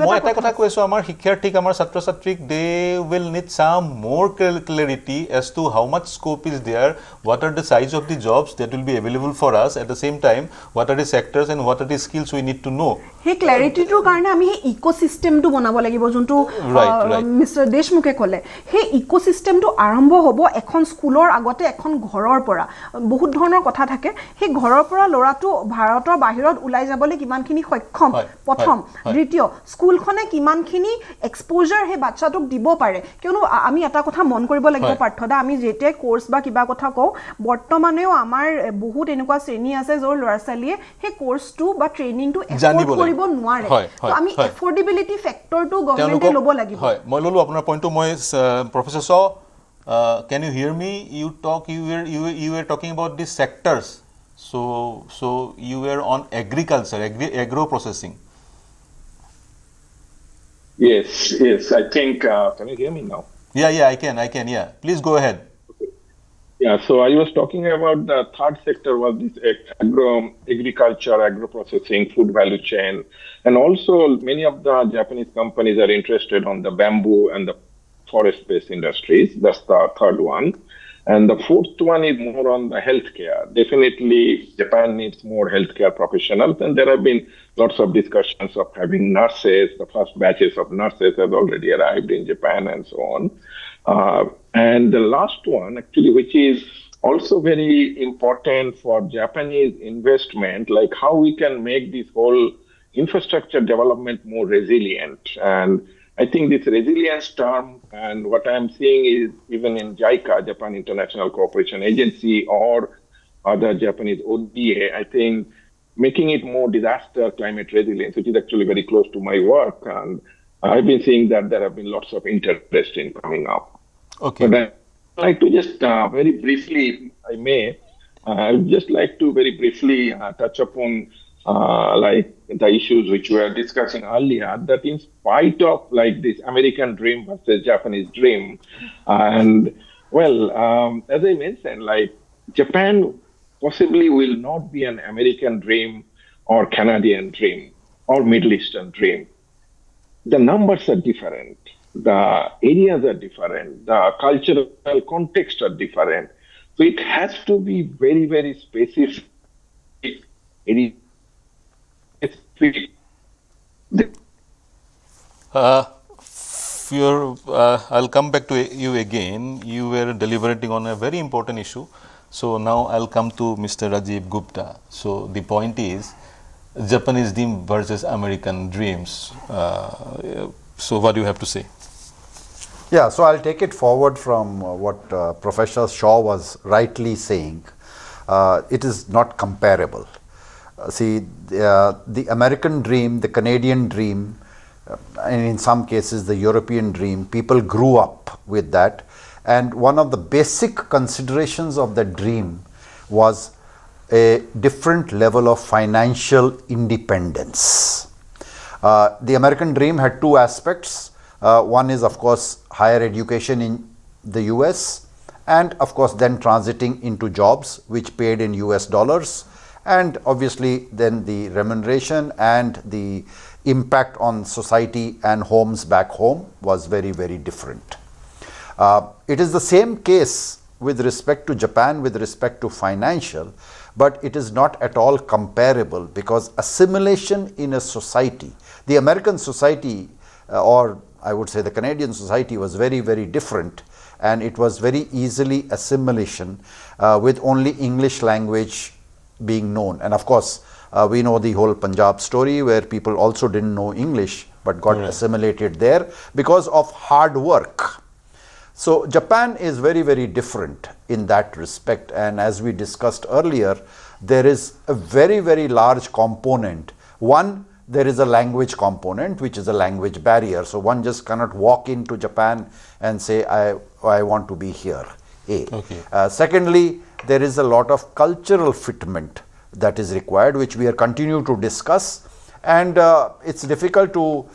মই এটা কথা কৈছো আমাৰ শিক্ষাৰ্থীক আমাৰ ছাত্ৰ-ছাত্ৰীক দে উইল নিড সাম মোৰ clarity as to how much scope is there, what are the size of the jobs that will be available for us, at the same time what are the sectors and what are the skills we need to know. He clarity to karone ami he ecosystem to banabo lagibo jontu Mr. Deshmukhe kole he ecosystem to arambho hobo ekhon schoolor agote ekhon ghoror pora bahut dhonor kotha thake he ghoror pora lora to bharator bahirot ulai jabole kiman khini sokkhoম prothom দ্বিতীয় school খনে কিমান খিনি exposure হে বাচ্চাটোক দিব পারে কিয়নো আমি এটা কথা মন কৰিব লাগিব পাঠদা আমি যেতে কোৰ্স বা কিবা কথা কও বৰ্তমানেও আমাৰ বহুত এনেকুৱা শ্ৰেণী আছে যৰ লৰাছালিয়ে হে কোৰ্সটো বা ট্ৰেইনিংটো এফৰ্ড কৰিব নোৱাৰে তো আমি এফৰ্ডেবিলিটি ফ্যাক্টৰটো গভৰ্নমেন্টে লব লাগিব হয় মই ললো আপোনাৰ পইণ্টটো মই প্ৰফেসৰ শ can you hear me you were talking about these sectors so you were on agriculture agro processing. Yes, I think, can you hear me now? Yeah, I can, yeah. Please go ahead. Yeah, so I was talking about the third sector was this agriculture, agro-processing, food value chain. And also many of the Japanese companies are interested on the bamboo and the forest-based industries. That's the third one. And the fourth one is more on the healthcare. Definitely, Japan needs more healthcare professionals, and there have been lots of discussions of having nurses. The first batches of nurses have already arrived in Japan, and so on. And the last one, actually, which is also very important for Japanese investment, like how we can make this whole infrastructure development more resilient. And I think this resilience term, and what I'm seeing is even in JICA, Japan International Cooperation Agency, or other Japanese ODA, I think making it more disaster climate resilience, which is actually very close to my work. And I've been seeing that there have been lots of interest in coming up. Okay. But I'd like to just very briefly, I'd just like to very briefly touch upon like the issues which we were discussing earlier, that in spite of like this American dream versus Japanese dream, and well, as I mentioned, like Japan possibly will not be an American dream or Canadian dream or Middle Eastern dream. The numbers are different, the areas are different, the cultural contexts are different. So it has to be very, very specific. I'll come back to you again. You were deliberating on a very important issue. So now I'll come to Mr. Rajiv Gupta. So the point is Japanese dream versus American dreams. So what do you have to say? Yeah, so I'll take it forward from what Professor Shaw was rightly saying. It is not comparable. the American dream, the Canadian dream, and in some cases the European dream, people grew up with that. And one of the basic considerations of the dream was a different level of financial independence. The American dream had two aspects. One is, of course, higher education in the US, and of course then transiting into jobs which paid in US dollars, and obviously then the remuneration and the impact on society and homes back home was very, very different. It is the same case with respect to Japan, with respect to financial, but it is not at all comparable, because assimilation in a society, the American society, or I would say the Canadian society, was very, very different, and it was very easily assimilation with only English language being known. And of course, we know the whole Punjab story where people also didn't know English but got assimilated there because of hard work. So Japan is very, very different in that respect, and as we discussed earlier, there is a very, very large component. One, there is a language component, which is a language barrier. So one just cannot walk into Japan and say, I want to be here. Secondly, there is a lot of cultural fitment that is required, which we are continue to discuss, and it's difficult to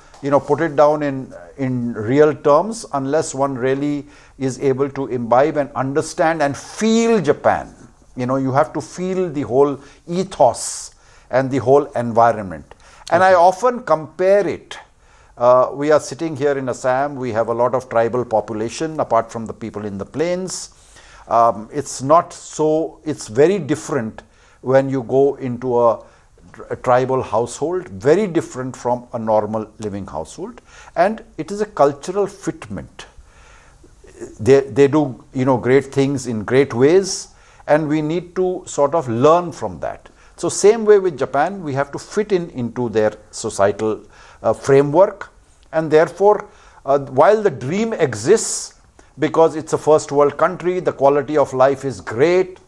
put it down in real terms unless one really is able to imbibe and understand and feel Japan. You have to feel the whole ethos and the whole environment. And I often compare it. We are sitting here in Assam. We have a lot of tribal population apart from the people in the plains. It's not so, it's very different when you go into a tribal household, very different from a normal living household, and it is a cultural fitment. They do great things in great ways, and we need to sort of learn from that. So same way with Japan, we have to fit into their societal framework, and therefore while the dream exists, because it's a first world country, the quality of life is great,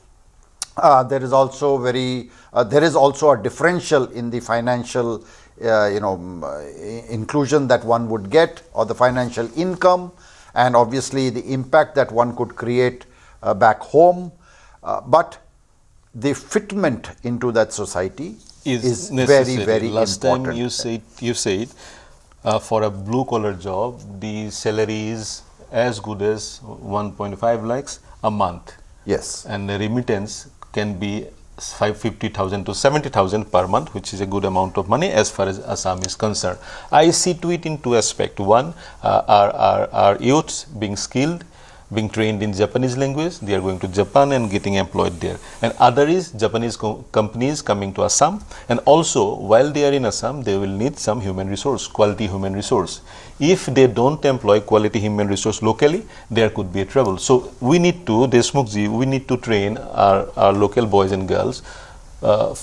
there is also a differential in the financial inclusion that one would get, or the financial income, and obviously the impact that one could create back home, but the fitment into that society is very, very Last important. time you said for a blue collar job, the salary is as good as 1.5 lakhs a month. Yes. And the remittance can be 50,000 to 70,000 per month, which is a good amount of money as far as Assam is concerned. I see to it in two aspects. One, our youths being skilled, being trained in Japanese language, they are going to Japan and getting employed there. And other is Japanese companies coming to Assam, and also while they are in Assam, they will need some human resource, quality human resource. If they don't employ quality human resource locally, there could be a trouble. So we need to, Deshmukhji, we need to train our local boys and girls so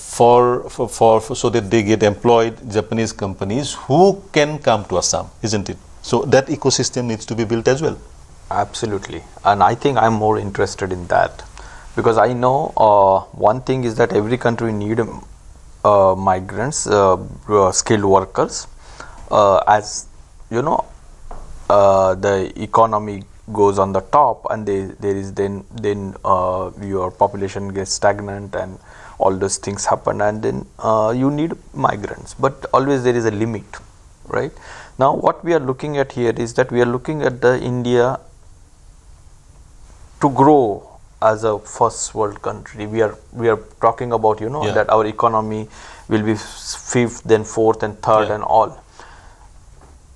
that they get employed Japanese companies who can come to Assam, isn't it? So that ecosystem needs to be built as well. Absolutely, and I think I'm more interested in that, because I know one thing is that every country need migrants, skilled workers, as you know, the economy goes on the top, and there is then your population gets stagnant and all those things happen, and then you need migrants, but always there is a limit, right? Now what we are looking at here is that we are looking at the India to grow as a first world country. We are talking about that our economy will be fifth, then fourth and third and all.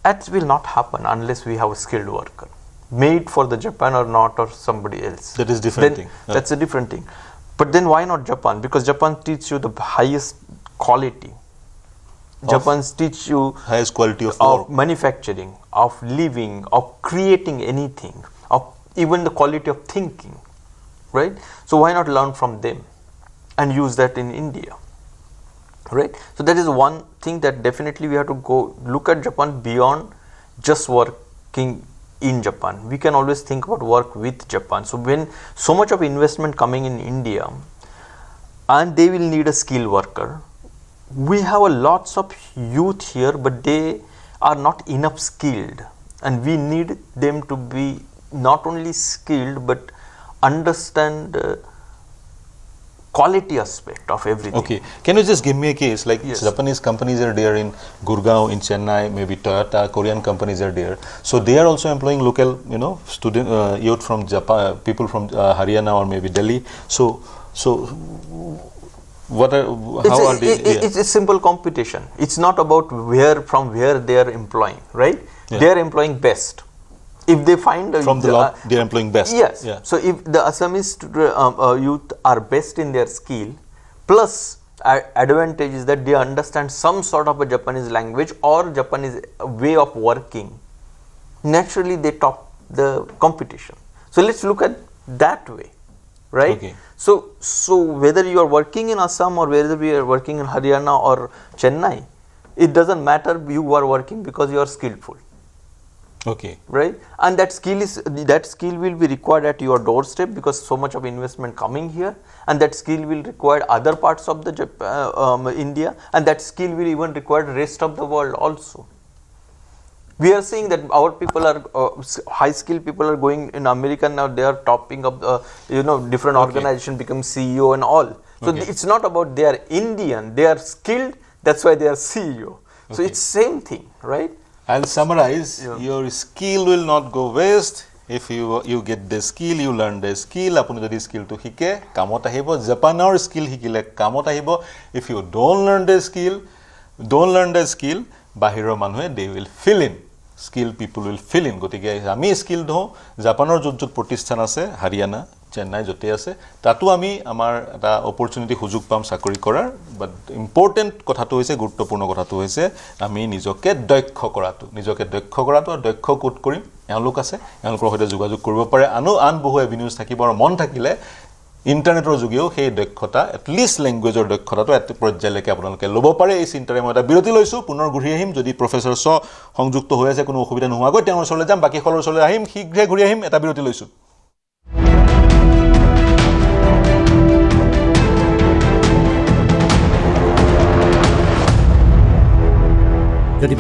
That will not happen unless we have a skilled worker made for the Japan or not, or somebody else. That is different thing. That's a different thing. But then why not Japan? Because Japan teaches you the highest quality. Japan teach you highest quality of manufacturing, of living, of creating anything, of even the quality of thinking, right? So why not learn from them and use that in India, right? So that is one thing that definitely we have to go look at Japan beyond just working in Japan. We can always think about work with Japan. So when so much of investment coming in India, and they will need a skilled worker, we have a lots of youth here, but they are not enough skilled, and we need them to be not only skilled but understand quality aspect of everything. Okay, can you just give me a case like Yes. Japanese companies are there in Gurgaon, in Chennai, maybe Toyota, Korean companies are there, so they are also employing local, student youth from Japan, people from Haryana or maybe Delhi. So what are how are they? It's a simple competition. It's not about from where they are employing, right? Yeah. They are employing best. If they find From the lot, they are employing best. Yes. Yeah. So if the Assamese youth are best in their skill, plus advantage is that they understand some sort of a Japanese language or Japanese way of working, naturally they top the competition. So let's look at that way, right? Okay. So whether you are working in Assam or whether we are working in Haryana or Chennai, it doesn't matter. You are working because you are skillful. Okay. Right, and that skill will be required at your doorstep because so much of investment coming here, and that skill will require other parts of the India, and that skill will even require the rest of the world also. We are seeing that our people are high skilled people are going in America now. They are topping up different organization, become CEO and all. So it's not about they are Indian, they are skilled. That's why they are CEO. So it's same thing, right? I'll summarize. Your skill will not go waste. If you get the skill, you learn the skill. Apuni jodi skill to hike kamot ahibo. Japanor skill hikile kamot ahibo. If you don't learn the skill, bahiro manhue they will fill in. Skilled people will fill in. Gotike ami skilled ho. Japanor jot protistan ase Haryana, Chennai jote ase. Tatu ami amar eta opportunity hujug pam sakori korar. But important kothato hoise guruttopurno kothato hoise ami nijoke doikho koratu. Nijoke doikho koratu ar doikho kut korim. Eolok ase. Eolokor hoite jogajog koribo pare. An bohu avenues thakibo ar mon thakile ইন্টাৰনেটৰ যোগেও সেই দক্ষতা at least ল্যাঙ্গুৱেজৰ দক্ষতাটো এত পৰ্যায়লৈকে আপোনালোকে ল'ব পাৰে। এই চিন্তাৰে মই এটা বিৰতি লৈছোঁ। পুনৰ ঘূৰি আহিম যদি প্ৰফেসৰ সংযুক্ত হৈ আছে কোনো অসুবিধা নোহোৱাকৈ তেওঁৰ ওচৰলৈ যাম। বাকি সকলৰ ওচৰলৈ আহিম, শীঘ্ৰে ঘূৰি আহিম। এটা বিৰতি লৈছোঁ। যদি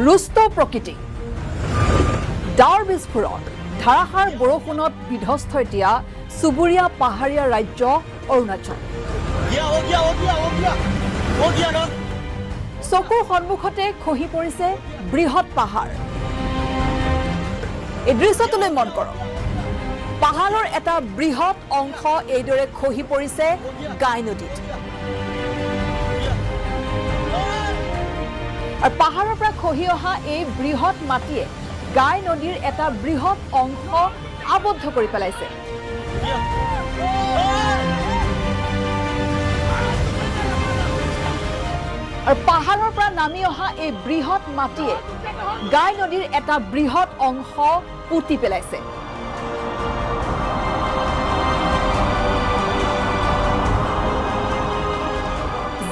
रुष्ट प्रकृति डावर विस्फोरण धारासार बरषुणत विध्वस्त एतिया चुबुरीया पाहारीया राज्य अरुणाचल चकुर सन्मुखते खहि परिছে बृहৎ पाहार। এই দৃশ্যটোলৈ মন কৰক। পাহাৰৰ এটা বৃহৎ অংশ এইদৰে খহি পৰিছে গাই নদীত। আৰ পাহাড়ৰ পৰা খহি অহা এই বৃহৎ মাটিয়ে গাই নদীৰ এটা বৃহৎ অংশ আবদ্ধ কৰি পেলাইছে। আৰ পাহাড়ৰ পৰা নামি অহা এই বৃহৎ মাটিয়ে গাই নদীৰ এটা বৃহৎ অংশ পুতি পেলাইছে।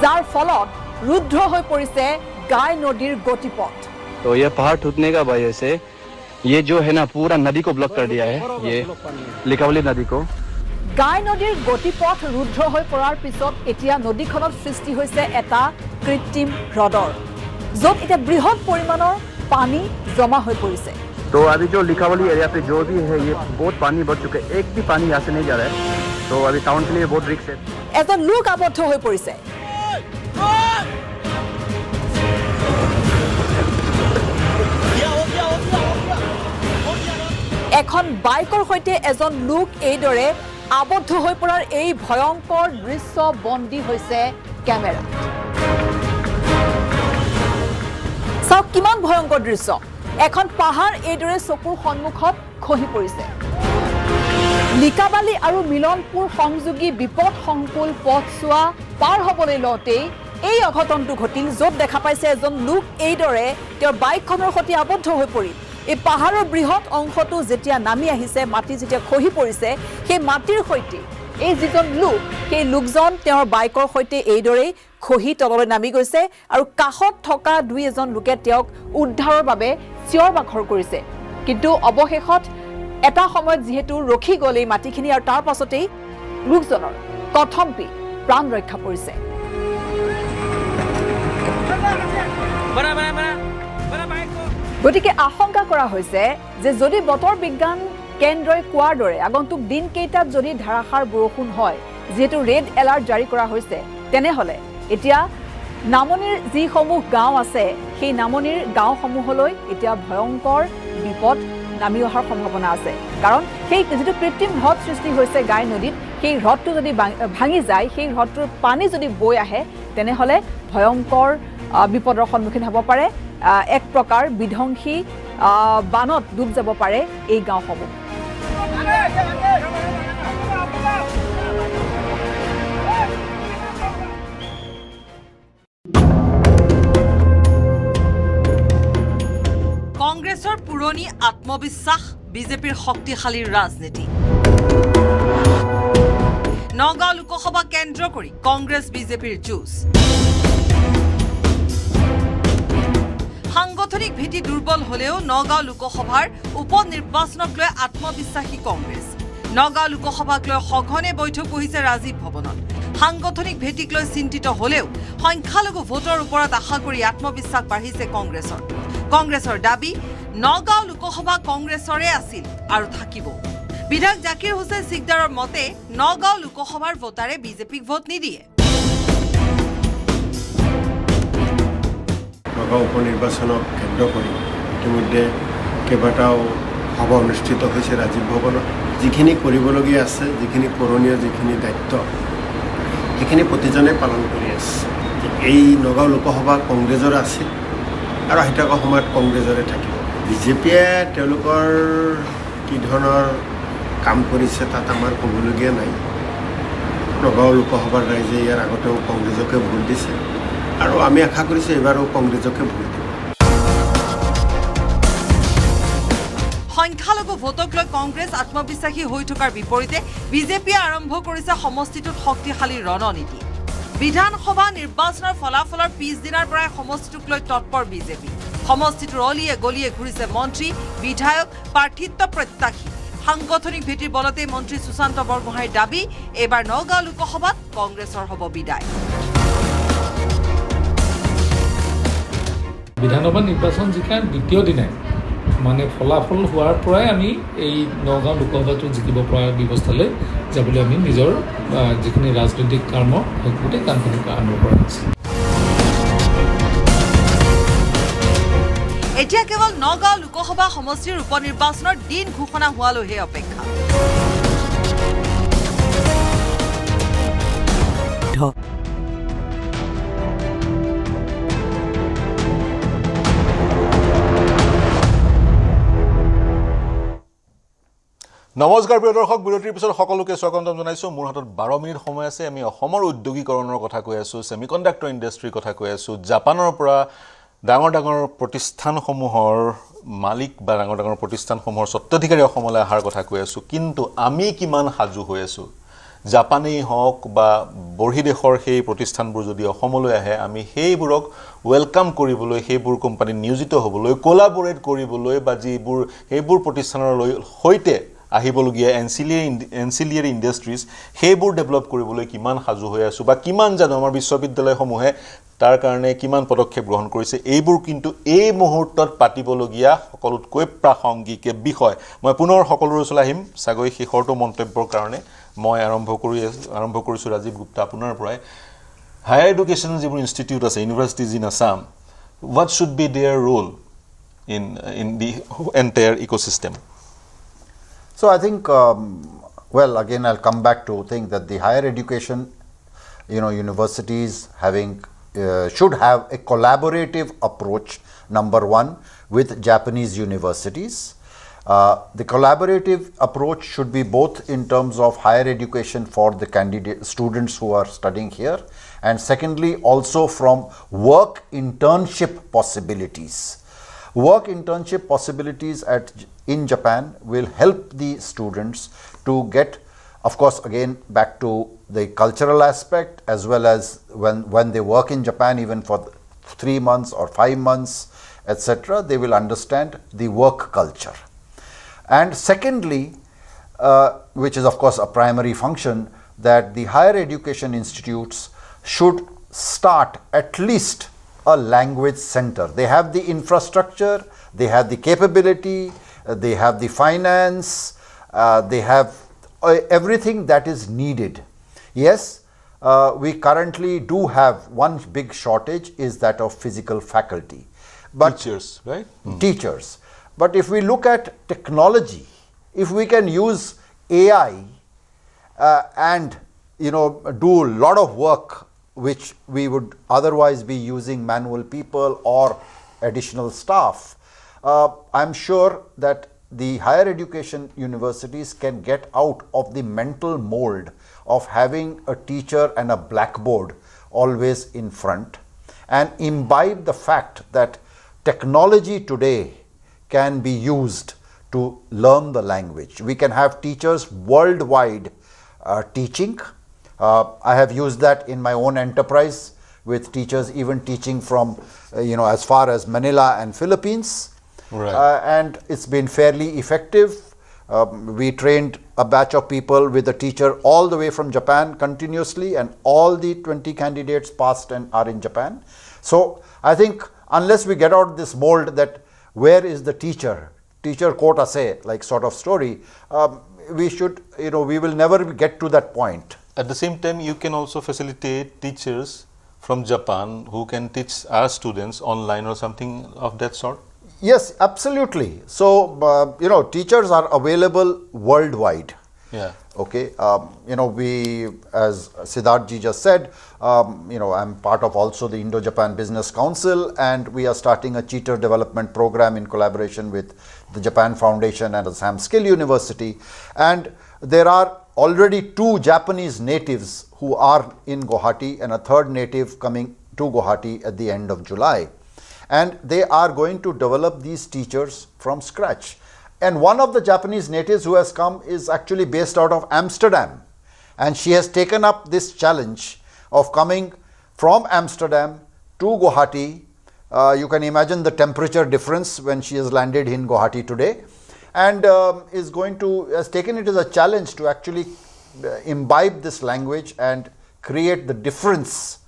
যাৰ ফলত रुद्र हो परिसे गाय नदीर गतिपथ। तो ये पहाड़ टूटने का वजह से ये जो है ना पूरा नदी को ब्लॉक कर दिया है, ये लिकावली नदी को। गाय नदीर गतिपथ रुद्र हो परार पिছত एतिया नदीखনত सृष्टि होइसे एटा कृत्रिम ह্ৰদৰ য'ত এটা বৃহৎ পৰিমাণৰ পানী জমা হৈ পৰিছে। तो अभी जो लिकावली एरिया पे जो भी है ये बहुत पानी बढ़ चुका है, एक भी पानी यहाँ से नहीं जा रहा है। तो अभी टाउन के लिए बहुत रिस्क है। এজন লোক আবদ্ধ হৈ পৰিছে। এখন বাইকৰ সৈতে এজন লোক এইদৰে আবদ্ধ হৈ পৰাৰ এই ভয়ংকৰ দৃশ্য বন্দী হৈছে কেমেৰা। চাওক কিমান ভয়ংকৰ দৃশ্য। এখন পাহাৰ এইদৰে চকুৰ সন্মুখত খহি পৰিছে। লিকাবালি আৰু মিলনপুৰ সংযোগী বিপদ সংকুল পথছোৱা পাৰ হ'বলৈ লওঁতেই এই অঘটনটো ঘটিল, য'ত দেখা পাইছে এজন লোক এইদৰে তেওঁৰ বাইকখনৰ সৈতে আবদ্ধ হৈ পৰিল। এই পাহাৰৰ বৃহৎ অংশটো যেতিয়া নামি আহিছে, মাটি যেতিয়া খহি পৰিছে, সেই মাটিৰ সৈতে এই যিজন লোক, সেই লোকজন তেওঁৰ বাইকৰ সৈতে এইদৰেই খহি তললৈ নামি গৈছে আৰু কাষত থকা দুই এজন লোকে তেওঁক উদ্ধাৰৰ বাবে চিঞৰ বাখৰ কৰিছে কিন্তু অৱশেষত এটা সময়ত যেহেতু ৰখি গ'ল এই মাটিখিনি আৰু তাৰ পাছতেই লোকজনৰ কথম্পি প্ৰাণ ৰক্ষা পৰিছে গতিকে আশংকা কৰা হৈছে যে যদি বতৰ বিজ্ঞান কেন্দ্ৰই কোৱাৰ দৰে আগন্তুক দিনকেইটাত যদি ধাৰাসাৰ বৰষুণ হয় যেহেতু ৰেড এলাৰ্ট জাৰি কৰা হৈছে তেনেহ'লে এতিয়া নামনিৰ যিসমূহ গাঁও আছে সেই নামনিৰ গাঁওসমূহলৈ এতিয়া ভয়ংকৰ বিপদ নামি অহাৰ সম্ভাৱনা আছে কাৰণ সেই যিটো কৃত্ৰিম হ্ৰদ সৃষ্টি হৈছে গাই নদীত সেই হ্ৰদটো যদি ভাঙি যায় সেই হ্ৰদটোৰ পানী যদি বৈ আহে তেনেহ'লে ভয়ংকৰ বিপদৰ সন্মুখীন হ'ব পাৰে এক প্ৰকাৰ বিধ্বংসী বানত ডুব যাব পাৰে এই গাঁওসমূহ কংগ্ৰেছৰ পুৰণি আত্মবিশ্বাস বিজেপিৰ শক্তিশালী ৰাজনীতি নগাঁও লোকসভা কেন্দ্ৰ কৰি কংগ্ৰেছ বিজেপিৰ যুঁজ সাংগঠনিক ভেটি দুৰ্বল হলেও নগাঁও লোকসভাৰ উপনিৰ্বাচনক লৈ আত্মবিশ্বাসী কংগ্ৰেছ নগাঁও লোকসভাক লৈ সঘনে বৈঠক বহিছে ৰাজীৱ ভৱনত সাংগঠনিক ভেটিক লৈ চিন্তিত হলেও সংখ্যালঘু ভোটৰ ওপৰত আশা কৰি আত্মবিশ্বাস বাঢ়িছে কংগ্ৰেছৰ দাবী নগাঁও লোকসভা কংগ্ৰেছৰে আছিল আৰু থাকিব বিধায়ক জাকিৰ হুছেইন সিকদাৰৰ মতে নগাঁও লোকসভাৰ ভোটাৰে বিজেপিক ভোট নিদিয়ে নগাঁও উপনিৰ্বাচনক কেন্দ্ৰ কৰি ইতিমধ্যে কেইবাটাও সভা অনুষ্ঠিত হৈছে ৰাজীৱ ভৱনত যিখিনি কৰিবলগীয়া আছে যিখিনি কৰণীয় যিখিনি দায়িত্ব সেইখিনি প্ৰতিজনে পালন কৰি আছে এই নগাঁও লোকসভা কংগ্ৰেছৰ আছিল আৰু আহি থকা সময়ত কংগ্ৰেছৰে থাকিব বিজেপিয়ে তেওঁলোকৰ কি ধৰণৰ কাম কৰিছে তাত আমাৰ ক'বলগীয়া নাই নগাঁও লোকসভাৰ ৰাইজে ইয়াৰ আগতেও কংগ্ৰেছকে ভোট দিছে আৰু আমি আশা কৰিছোঁ এবাৰো কংগ্ৰেছকে ভোট দিব সংখ্যালঘু ভোটক লৈ কংগ্ৰেছ আত্মবিশ্বাসী হৈ থকাৰ বিপৰীতে বিজেপিয়ে আৰম্ভ কৰিছে সমষ্টিটোত শক্তিশালী ৰণনীতি বিধানসভা নিৰ্বাচনৰ ফলাফলৰ পিছদিনাৰ পৰাই সমষ্টিটোক লৈ তৎপৰ বিজেপি সমষ্টিটোৰ অলিয়ে গলিয়ে ঘূৰিছে মন্ত্ৰী বিধায়ক প্ৰাৰ্থিত্ব প্ৰত্যাশী সাংগঠনিক ভেটিৰ বলতে মন্ত্ৰী সুশান্ত বৰগোহাঁইৰ দাবী এবাৰ নগাঁও লোকসভাত কংগ্ৰেছৰ হ'ব বিদায় বিধানসভা নিৰ্বাচন জিকাৰ দ্বিতীয় দিনাই মানে ফলাফল হোৱাৰ পৰাই আমি এই নগাঁও লোকসভাটো জিকিব পৰা ব্যৱস্থালৈ যাবলৈ আমি নিজৰ যিখিনি ৰাজনৈতিক কৰ্ম গোটেই কামখিনি আৰম্ভ কৰা হৈছে এতিয়া কেৱল নগাঁও লোকসভা সমষ্টিৰ উপনিৰ্বাচনৰ দিন ঘোষণা হোৱালৈহে অপেক্ষা নমস্কাৰ প্ৰিয় দৰ্শক বিৰতিৰ পিছত সকলোকে স্বাগতম জনাইছো মোৰ হাতত 12 মিনিট সময় আছে আমি অসমৰ উদ্যোগীকৰণৰ কথা কৈ আছো সেমিকণ্ডাক্টৰ ইণ্ডাষ্ট্ৰীৰ কথা কৈ আছো জাপানৰ পৰা ডাঙৰ ডাঙৰ প্ৰতিষ্ঠানসমূহৰ মালিক বা ডাঙৰ প্ৰতিষ্ঠানসমূহৰ স্বত্বাধিকাৰী অসমলৈ অহাৰ কথা কৈ আছো কিন্তু আমি কিমান সাজু হৈ আছো জাপানেই হওক বা বৰ্হিদেশৰ সেই প্ৰতিষ্ঠানবোৰ যদি অসমলৈ আহে আমি সেইবোৰক ওয়েলকাম কৰিবলৈ সেইবোৰ কোম্পানী নিয়োজিত হ'বলৈ কোলাবৰেট কৰিবলৈ বা যিবোৰ সেইবোৰ প্ৰতিষ্ঠানৰ সৈতে আহিবলগীয়া এনচিলিয়াৰী ইণ্ডাষ্ট্ৰিজ সেইবোৰ ডেভেলপ কৰিবলৈ কিমান সাজু হৈ আছো বা কিমান জানো আমাৰ বিশ্ববিদ্যালয়সমূহে তাৰ কাৰণে কিমান পদক্ষেপ গ্ৰহণ কৰিছে এইবোৰ কিন্তু এই মুহূৰ্তত পাতিবলগীয়া সকলোতকৈ প্ৰাসংগিক বিষয় মই পুনৰ সকলোৰে ওচৰলৈ আহিম সাগৈ শেষৰটো মন্তব্যৰ কাৰণে মই আৰম্ভ কৰিছো ৰাজীৱ গুপ্তা আপোনাৰ পৰাই হায়াৰ এডুকেশ্যন যিবোৰ ইনষ্টিটিউট আছে universities in Assam what should be their role in the entire ecosystem So I think well again I'll come back to think that the higher education universities should have a collaborative approach number one with Japanese universities the collaborative approach should be both in terms of higher education for the students who are studying here and secondly also from work internship possibilities in Japan will help the students to get Of course, again, back to the cultural aspect, as well as when they work in Japan, even for 3 months or 5 months, etc., they will understand the work culture. And secondly, which is of course a primary function, that the higher education institutes should start at least a language center. They have the infrastructure, they have the capability, they have the finance, they have everything that is needed. Yes, we currently do have one big shortage, is that of physical faculty. But teachers, right? Teachers. But if we look at technology, if we can use AI and do a lot of work which we would otherwise be using manual people or additional staff, I'm sure that the higher education universities can get out of the mental mold of having a teacher and a blackboard always in front, and imbibe the fact that technology today can be used to learn the language. We can have teachers worldwide teaching. I have used that in my own enterprise with teachers even teaching from as far as Manila and Philippines. Right. And it's been fairly effective. We trained a batch of people with a teacher all the way from Japan continuously, and all the 20 candidates passed and are in Japan. So I think unless we get out of this mold that where is the teacher quota say, like sort of story, we should, we will never get to that point. At the same time, you can also facilitate teachers from Japan who can teach our students online or something of that sort? Yes, absolutely. So, teachers are available worldwide. Yeah. Okay. We, as Siddharth ji just said, I'm part of also the Indo-Japan Business Council, and we are starting a teacher development program in collaboration with the Japan Foundation and Assam Skill University. And there are already 2 Japanese natives who are in Guwahati, and a 3rd native coming to Guwahati at the end of July. And they are going to develop these teachers from scratch. And one of the Japanese natives who has come is actually based out of Amsterdam. And she has taken up this challenge of coming from Amsterdam to Guwahati. You can imagine the temperature difference when she has landed in Guwahati today. And has taken it as a challenge to actually imbibe this language and create the difference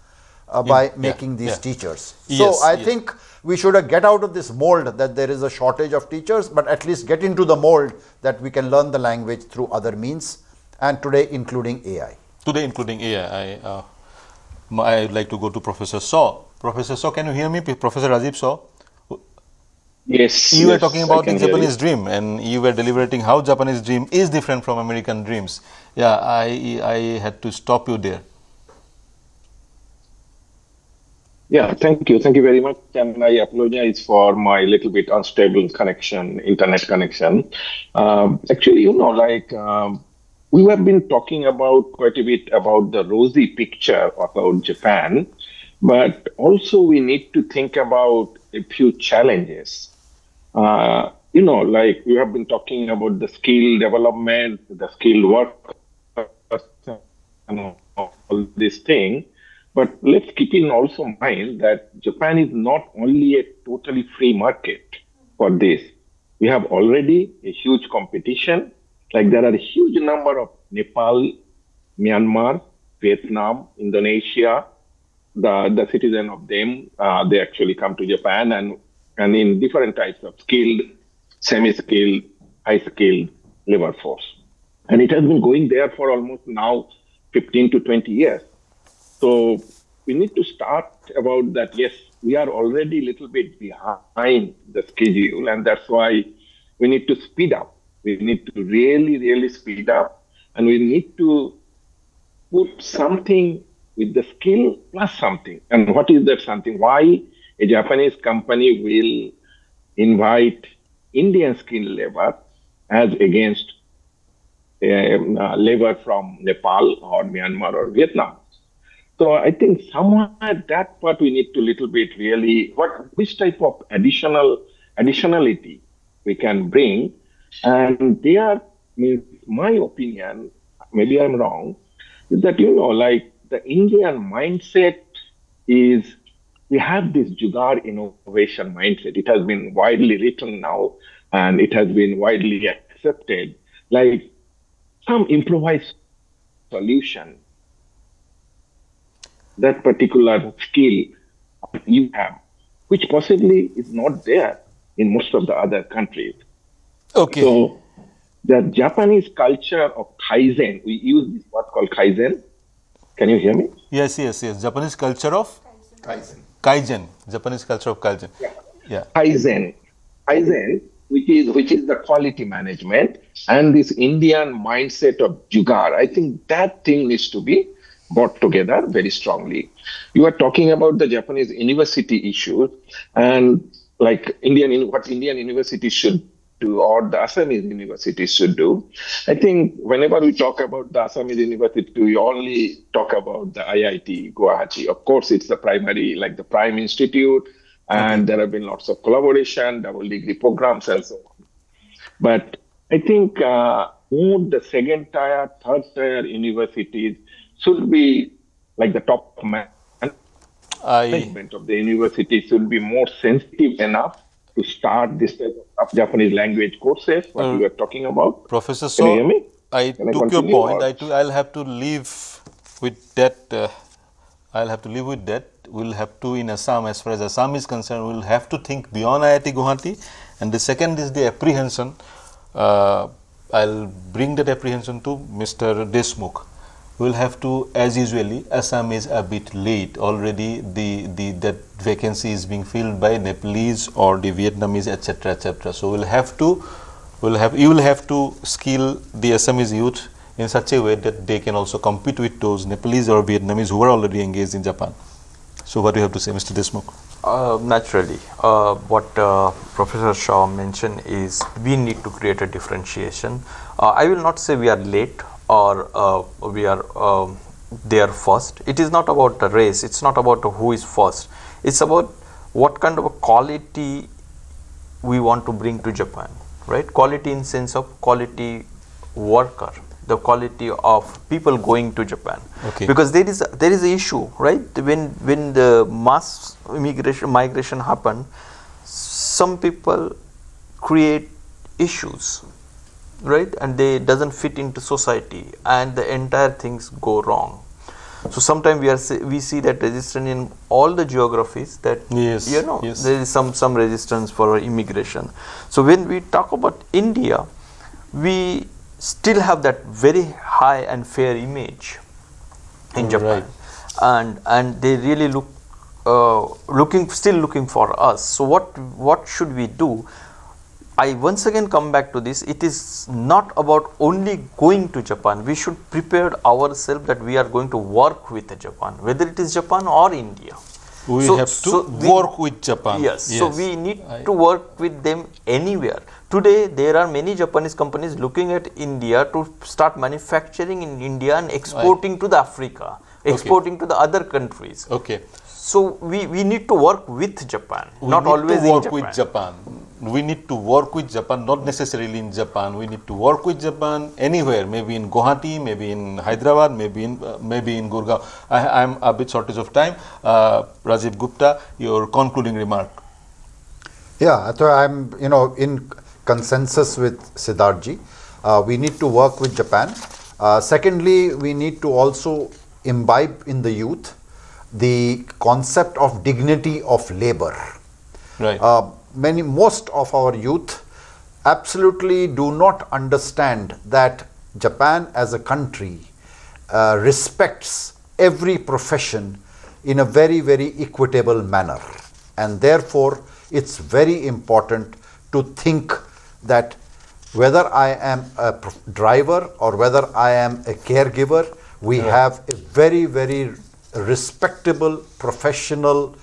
by making these teachers. So I think we should get out of this mold that there is a shortage of teachers, but at least get into the mold that we can learn the language through other means, and today including AI. Today including AI. I'd like to go to Professor Saw. Professor Saw, can you hear me? Professor Rajiv Saw? Yes. You were talking about the Japanese dream, and you were deliberating how Japanese dream is different from American dreams. Yeah, I had to stop you there. Yeah, thank you. Thank you very much. And I apologize for my little bit unstable connection, internet connection. Actually, we have been talking about quite a bit about the rosy picture about Japan, but also we need to think about a few challenges. We have been talking about the skill development, the skilled work, and all this thing. But let's keep in also mind that Japan is not only a totally free market for this. We have already a huge competition. Like there are a huge number of Nepal, Myanmar, Vietnam, Indonesia, the citizen of them, they actually come to Japan and in different types of skilled, semi-skilled, high-skilled labor force. And it has been going there for almost now 15 to 20 years. So we need to start about that. Yes, we are already a little bit behind the schedule, and that's why we need to speed up. We need to really, really speed up, and we need to put something with the skill plus something. And what is that something? Why a Japanese company will invite Indian skilled labor as against labor from Nepal or Myanmar or Vietnam? So I think somewhere that part we need to little bit really, which type of additionality we can bring. And there, in my opinion, maybe I'm wrong, is that, like the Indian mindset is, we have this Jugaad innovation mindset. It has been widely written now and it has been widely accepted. Like some improvised solution, that particular skill you have, which possibly is not there in most of the other countries. Okay. So the Japanese culture of Kaizen, we use this word called Kaizen. Can you hear me? Yes. Japanese culture of Kaizen. Japanese culture of Kaizen. Yeah. Kaizen, which is the quality management, and this Indian mindset of Jugaad. I think that thing needs to be brought together very strongly. You are talking about the Japanese university issue, and like what Indian universities should do, or the Assamese universities should do. I think whenever we talk about the Assamese university, we only talk about the IIT Guwahati. Of course, it's the primary, like the prime institute, and there have been lots of collaboration, double degree programs, and so on. But I think more the second tier, third tier universities should be like the top management of the university should be more sensitive enough to start this type of Japanese language courses, what we were talking about. Professor, Can you hear me? I took your point. I'll have to live with that. We'll have to, in Assam, as far as Assam is concerned, we'll have to think beyond IIT Guwahati. And the second is the apprehension. I'll bring that apprehension to Mr. Desmukh. We'll have to, as usually, Assam is a bit late. Already that vacancy is being filled by Nepalese or the Vietnamese, etc., etc. So you will have to skill the Assamese youth in such a way that they can also compete with those Nepalese or Vietnamese who are already engaged in Japan. So what do you have to say, Mr. Desmukh? Naturally, what Professor Shaw mentioned is we need to create a differentiation. I will not say we are late or we are there first. It is not about the race. It's not about who is first. It's about what kind of a quality we want to bring to Japan, right? Quality in sense of quality worker, the quality of people going to Japan. Okay. Because there is an issue, right? When the mass migration happened, some people create issues, right? And they doesn't fit into society, and the entire things go wrong. So sometimes we see that resistance in all the geographies that yes. There is some resistance for immigration. So when we talk about India, we still have that very high and fair image in Japan, and they really still looking for us. So what should we do? I once again come back to this. It is not about only going to Japan. We should prepare ourselves that we are going to work with Japan, whether it is Japan or India. We have to work with Japan. Yes. So we need to work with them anywhere. Today, there are many Japanese companies looking at India to start manufacturing in India and exporting to the Africa, exporting to the other countries. Okay. So we need to work with Japan, not always in Japan. We need to work with Japan, not necessarily in Japan. We need to work with Japan anywhere, maybe in Guwahati, maybe in Hyderabad, maybe in Gurgaon. I'm a bit shortage of time. Rajiv Gupta, your concluding remark. Yeah, so I'm in consensus with Siddharthji. We need to work with Japan. Secondly, we need to also imbibe in the youth the concept of dignity of labor. Right. Most of our youth absolutely do not understand that Japan as a country respects every profession in a very, very equitable manner, and therefore it's very important to think that whether I am a driver or whether I am a caregiver, we have a very, very respectable professional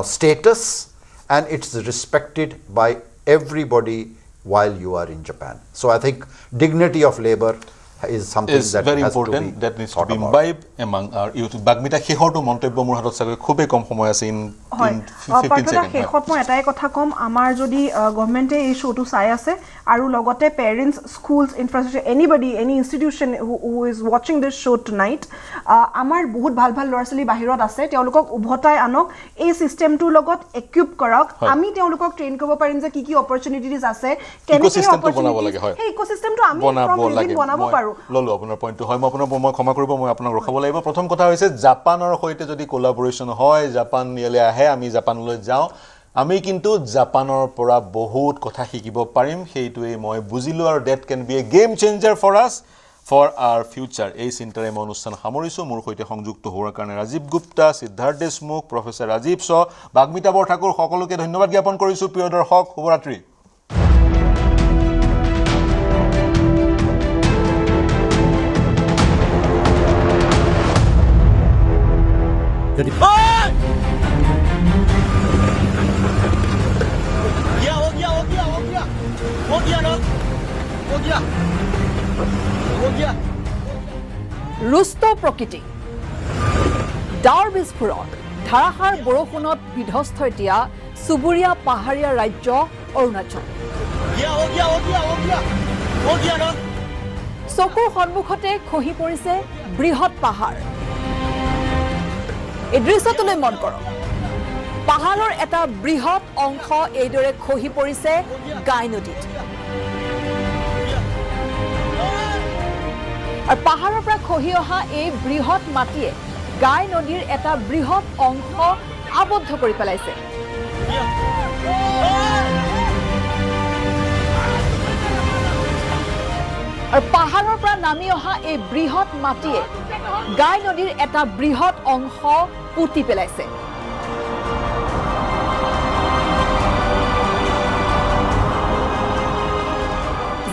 status, and it's respected by everybody while you are in Japan. So I think dignity of labor is something is that very has important to be that needs to thought be about. imbibed among our youth. Bagmita শেষৰটো মন্তব্য মোৰ হাতত চাগে খুবেই কম সময় আছে in 15 seconds. শেষত মই এটাই কথা কম আমাৰ যদি গভৰ্ণমেণ্টে এই শ্ব'টো চাই আছে আৰু লগতে parents schools infrastructure anybody any institution who is ৱাচিং দিছ শ্ব' টুনাইট আমাৰ বহুত ভাল ভাল ল'ৰা ছোৱালী বাহিৰত আছে তেওঁলোকক উভতাই আনক এই চিষ্টেমটোৰ লগত ইকুইপ কৰক আমি তেওঁলোকক ট্ৰেইন কৰিব পাৰিম যে কি কি অপৰচুনিটিজ আছে কেনেকৈ সেই ইক'চিষ্টেমটো আমি বনাব পাৰোঁ ললো আপোনাৰ পইণ্টটো হয় মই ক্ষমা কৰিব মই আপোনাক ৰখাব লাগিব প্ৰথম কথা হৈছে জাপানৰ সৈতে যদি কোলাবৰেশ্যন হয় জাপান ইয়ালৈ আহে আমি জাপানলৈ যাওঁ আমি কিন্তু জাপানৰ পৰা বহুত কথা শিকিব পাৰিম সেইটোৱে মই বুজিলোঁ আৰু that can be a game changer for us for our future এই চিন্তাৰে মই অনুষ্ঠান সামৰিছোঁ মোৰ সৈতে সংযুক্ত হোৱাৰ কাৰণে ৰাজীৱ গুপ্তা সিদ্ধাৰ্থ দেশমুখ প্ৰফেচাৰ ৰাজীৱ শ বাগ্মিতা বৰঠাকুৰ সকলোকে ধন্যবাদ জ্ঞাপন কৰিছোঁ প্ৰিয় দৰ্শক শুভৰাত্ৰি रुष्ट प्रकृति डावर विस्फोरण धारासार बरषुणत विध्वस्त एतिया चुबुरीया पाहारीया राज्य अरुणाचल चकुर सन्मुखते खहि परिছে बृहৎ पाहार এই দৃশ্যটোলৈ মন কৰক পাহাৰৰ এটা বৃহৎ অংশ এইদৰে খহি পৰিছে গাই নদীত আৰ পাহাড়ৰ পৰা খহি অহা এই বৃহৎ মাটিয়ে গাই নদীৰ এটা বৃহৎ অংশ আবদ্ধ কৰি পেলাইছে আৰ পাহাড়ৰ পৰা নামি অহা এই বৃহৎ মাটিয়ে গাই নদীৰ এটা বৃহৎ অংশ পুতি পেলাইছে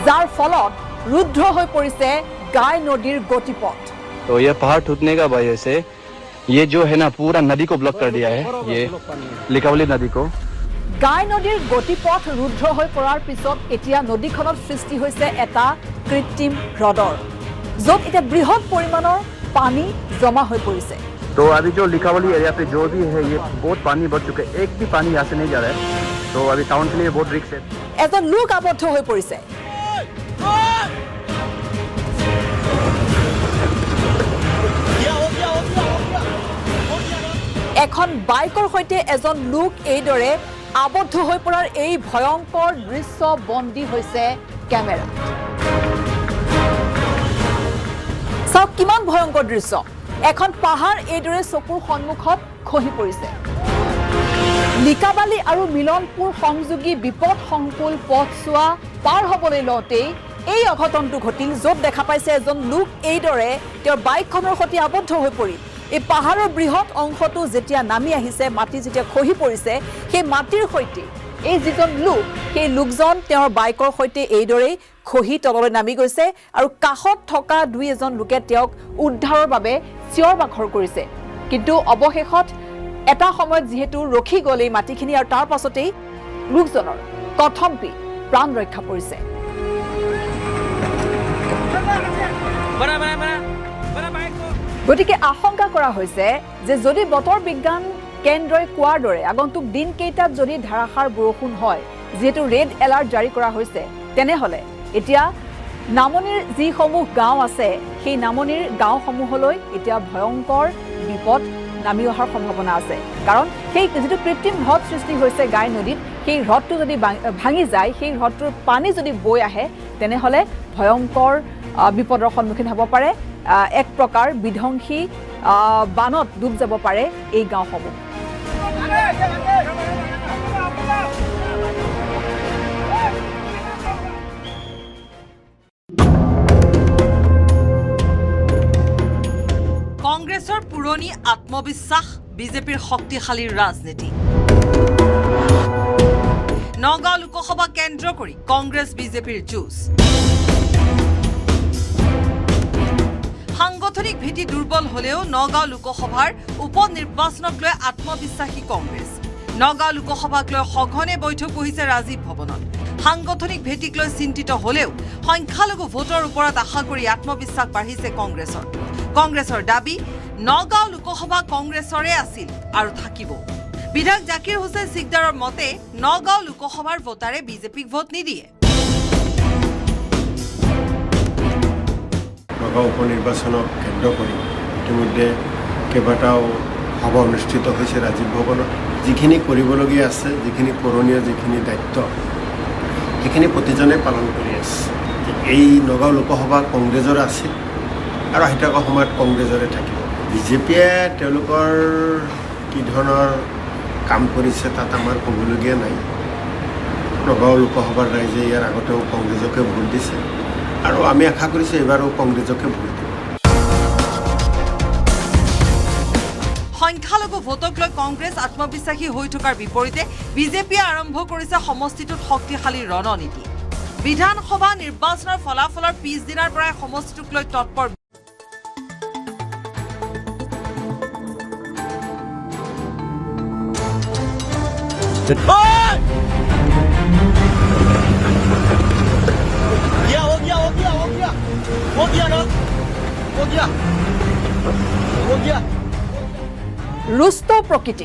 যাৰ ফলত रुद्र हो परिसे गाय नदीर गतिपथ तो ये पहाड़ टूटने का वजह से ये जो है ना पूरा नदी को ब्लॉक कर दिया है ये लिकावली नदी को गाय नदीर गतिपथ रुद्र हो परार पिছত एटिया नदीखনত सृष्टि হৈছে এটা কৃত্ৰিম হ্ৰদৰ য'ত এটা বৃহৎ পৰিমাণৰ পানী জমা হৈ পৰিছে तो अभी जो लिकावली एरिया पे जो भी है ये बहुत पानी बढ़ चुका है एक भी पानी यहाँ से नहीं जा रहा है तो अभी टाउन के लिए बहुत रिस्क है এজন লোক আবদ্ধ হৈ পৰিছে এখন বাইকৰ সৈতে এজন লোক এইদৰে আবদ্ধ হৈ পৰাৰ এই ভয়ংকৰ দৃশ্য বন্দী হৈছে কেমেৰা চাওক কিমান ভয়ংকৰ দৃশ্য এখন পাহাৰ এইদৰে চকুৰ সন্মুখত খহি পৰিছে লিকাবালি আৰু মিলনপুৰ সংযোগী বিপদ সংকুল পথছোৱা পাৰ হ'বলৈ লওঁতেই এই অঘটনটো ঘটিল য'ত দেখা পাইছে এজন লোক এইদৰে তেওঁৰ বাইকখনৰ সৈতে আবদ্ধ হৈ পৰিল এই পাহাৰৰ বৃহৎ অংশটো যেতিয়া নামি আহিছে মাটি যেতিয়া খহি পৰিছে সেই মাটিৰ সৈতে এই যিজন লোক সেই লোকজন তেওঁৰ বাইকৰ সৈতে এইদৰে খহি তললৈ নামি গৈছে আৰু কাষত থকা দুই এজন লোকে তেওঁক উদ্ধাৰৰ বাবে চিঞৰ বাখৰ কৰিছে কিন্তু অৱশেষত এটা সময়ত যেহেতু ৰখি গ'ল এই মাটিখিনি আৰু তাৰ পাছতেই লোকজনৰ কথমপি প্ৰাণ ৰক্ষা পৰিছে গতিকে আশংকা কৰা হৈছে যে যদি বতৰ বিজ্ঞান কেন্দ্ৰই কোৱাৰ দৰে আগন্তুক দিনকেইটাত যদি ধাৰাসাৰ বৰষুণ হয় যেহেতু ৰেড এলাৰ্ট জাৰি কৰা হৈছে তেনেহ'লে এতিয়া নামনিৰ যিসমূহ গাঁও আছে সেই নামনিৰ গাঁওসমূহলৈ এতিয়া ভয়ংকৰ বিপদ নামি অহাৰ সম্ভাৱনা আছে কাৰণ সেই যিটো কৃত্ৰিম হ্ৰদ সৃষ্টি হৈছে গাই নদীত সেই হ্ৰদটো যদি ভাঙি যায় সেই হ্ৰদটোৰ পানী যদি বৈ আহে তেনেহ'লে ভয়ংকৰ বিপদৰ সন্মুখীন হ'ব পাৰে এক প্ৰকাৰ বিধ্বংসী বানত ডুব যাব পাৰে এই গাঁওসমূহ কংগ্ৰেছৰ পুৰণি আত্মবিশ্বাস বিজেপিৰ শক্তিশালী ৰাজনীতি নগাঁও লোকসভা কেন্দ্ৰ কৰি কংগ্ৰেছ বিজেপিৰ যুঁজ সাংগঠনিক ভেটি দুৰ্বল হলেও নগাঁও লোকসভাৰ উপনিৰ্বাচনক লৈ আত্মবিশ্বাসী কংগ্ৰেছ নগাঁও লোকসভাক লৈ সঘনে বৈঠক বহিছে ৰাজীৱ ভৱনত সাংগঠনিক ভেটিক লৈ চিন্তিত হলেও সংখ্যালঘু ভোটৰ ওপৰত আশা কৰি আত্মবিশ্বাস বাঢ়িছে কংগ্ৰেছৰ দাবী নগাঁও লোকসভা কংগ্ৰেছৰে আছিল আৰু থাকিব বিধায়ক জাকিৰ হুছেইন সিকদাৰৰ মতে নগাঁও লোকসভাৰ ভোটাৰে বিজেপিক ভোট নিদিয়ে নগাঁও উপনিৰ্বাচনক কেন্দ্ৰ কৰি ইতিমধ্যে কেইবাটাও সভা অনুষ্ঠিত হৈছে ৰাজীৱ ভৱনত যিখিনি কৰিবলগীয়া আছে যিখিনি কৰণীয় যিখিনি দায়িত্ব সেইখিনি প্ৰতিজনে পালন কৰি আছে এই নগাঁও লোকসভা কংগ্ৰেছৰ আছিল আৰু আহিথকা সময়ত কংগ্ৰেছৰে থাকিব বিজেপিয়ে তেওঁলোকৰ কি ধৰণৰ কাম কৰিছে তাত আমাৰ ক'বলগীয়া নাই নগাঁও লোকসভাৰ ৰাইজে ইয়াৰ আগতেও কংগ্ৰেছকে ভোট দিছে আৰু আমি আশা কৰিছোঁ এইবাৰো কংগ্ৰেছকে ভোট দিব সংখ্যালঘু ভোটক লৈ কংগ্ৰেছ আত্মবিশ্বাসী হৈ থকাৰ বিপৰীতে বিজেপিয়ে আৰম্ভ কৰিছে সমষ্টিটোত শক্তিশালী ৰণনীতি বিধানসভা নিৰ্বাচনৰ ফলাফলৰ পিছদিনাৰ পৰাই সমষ্টিটোক লৈ তৎপৰ रुष्ट प्रकृति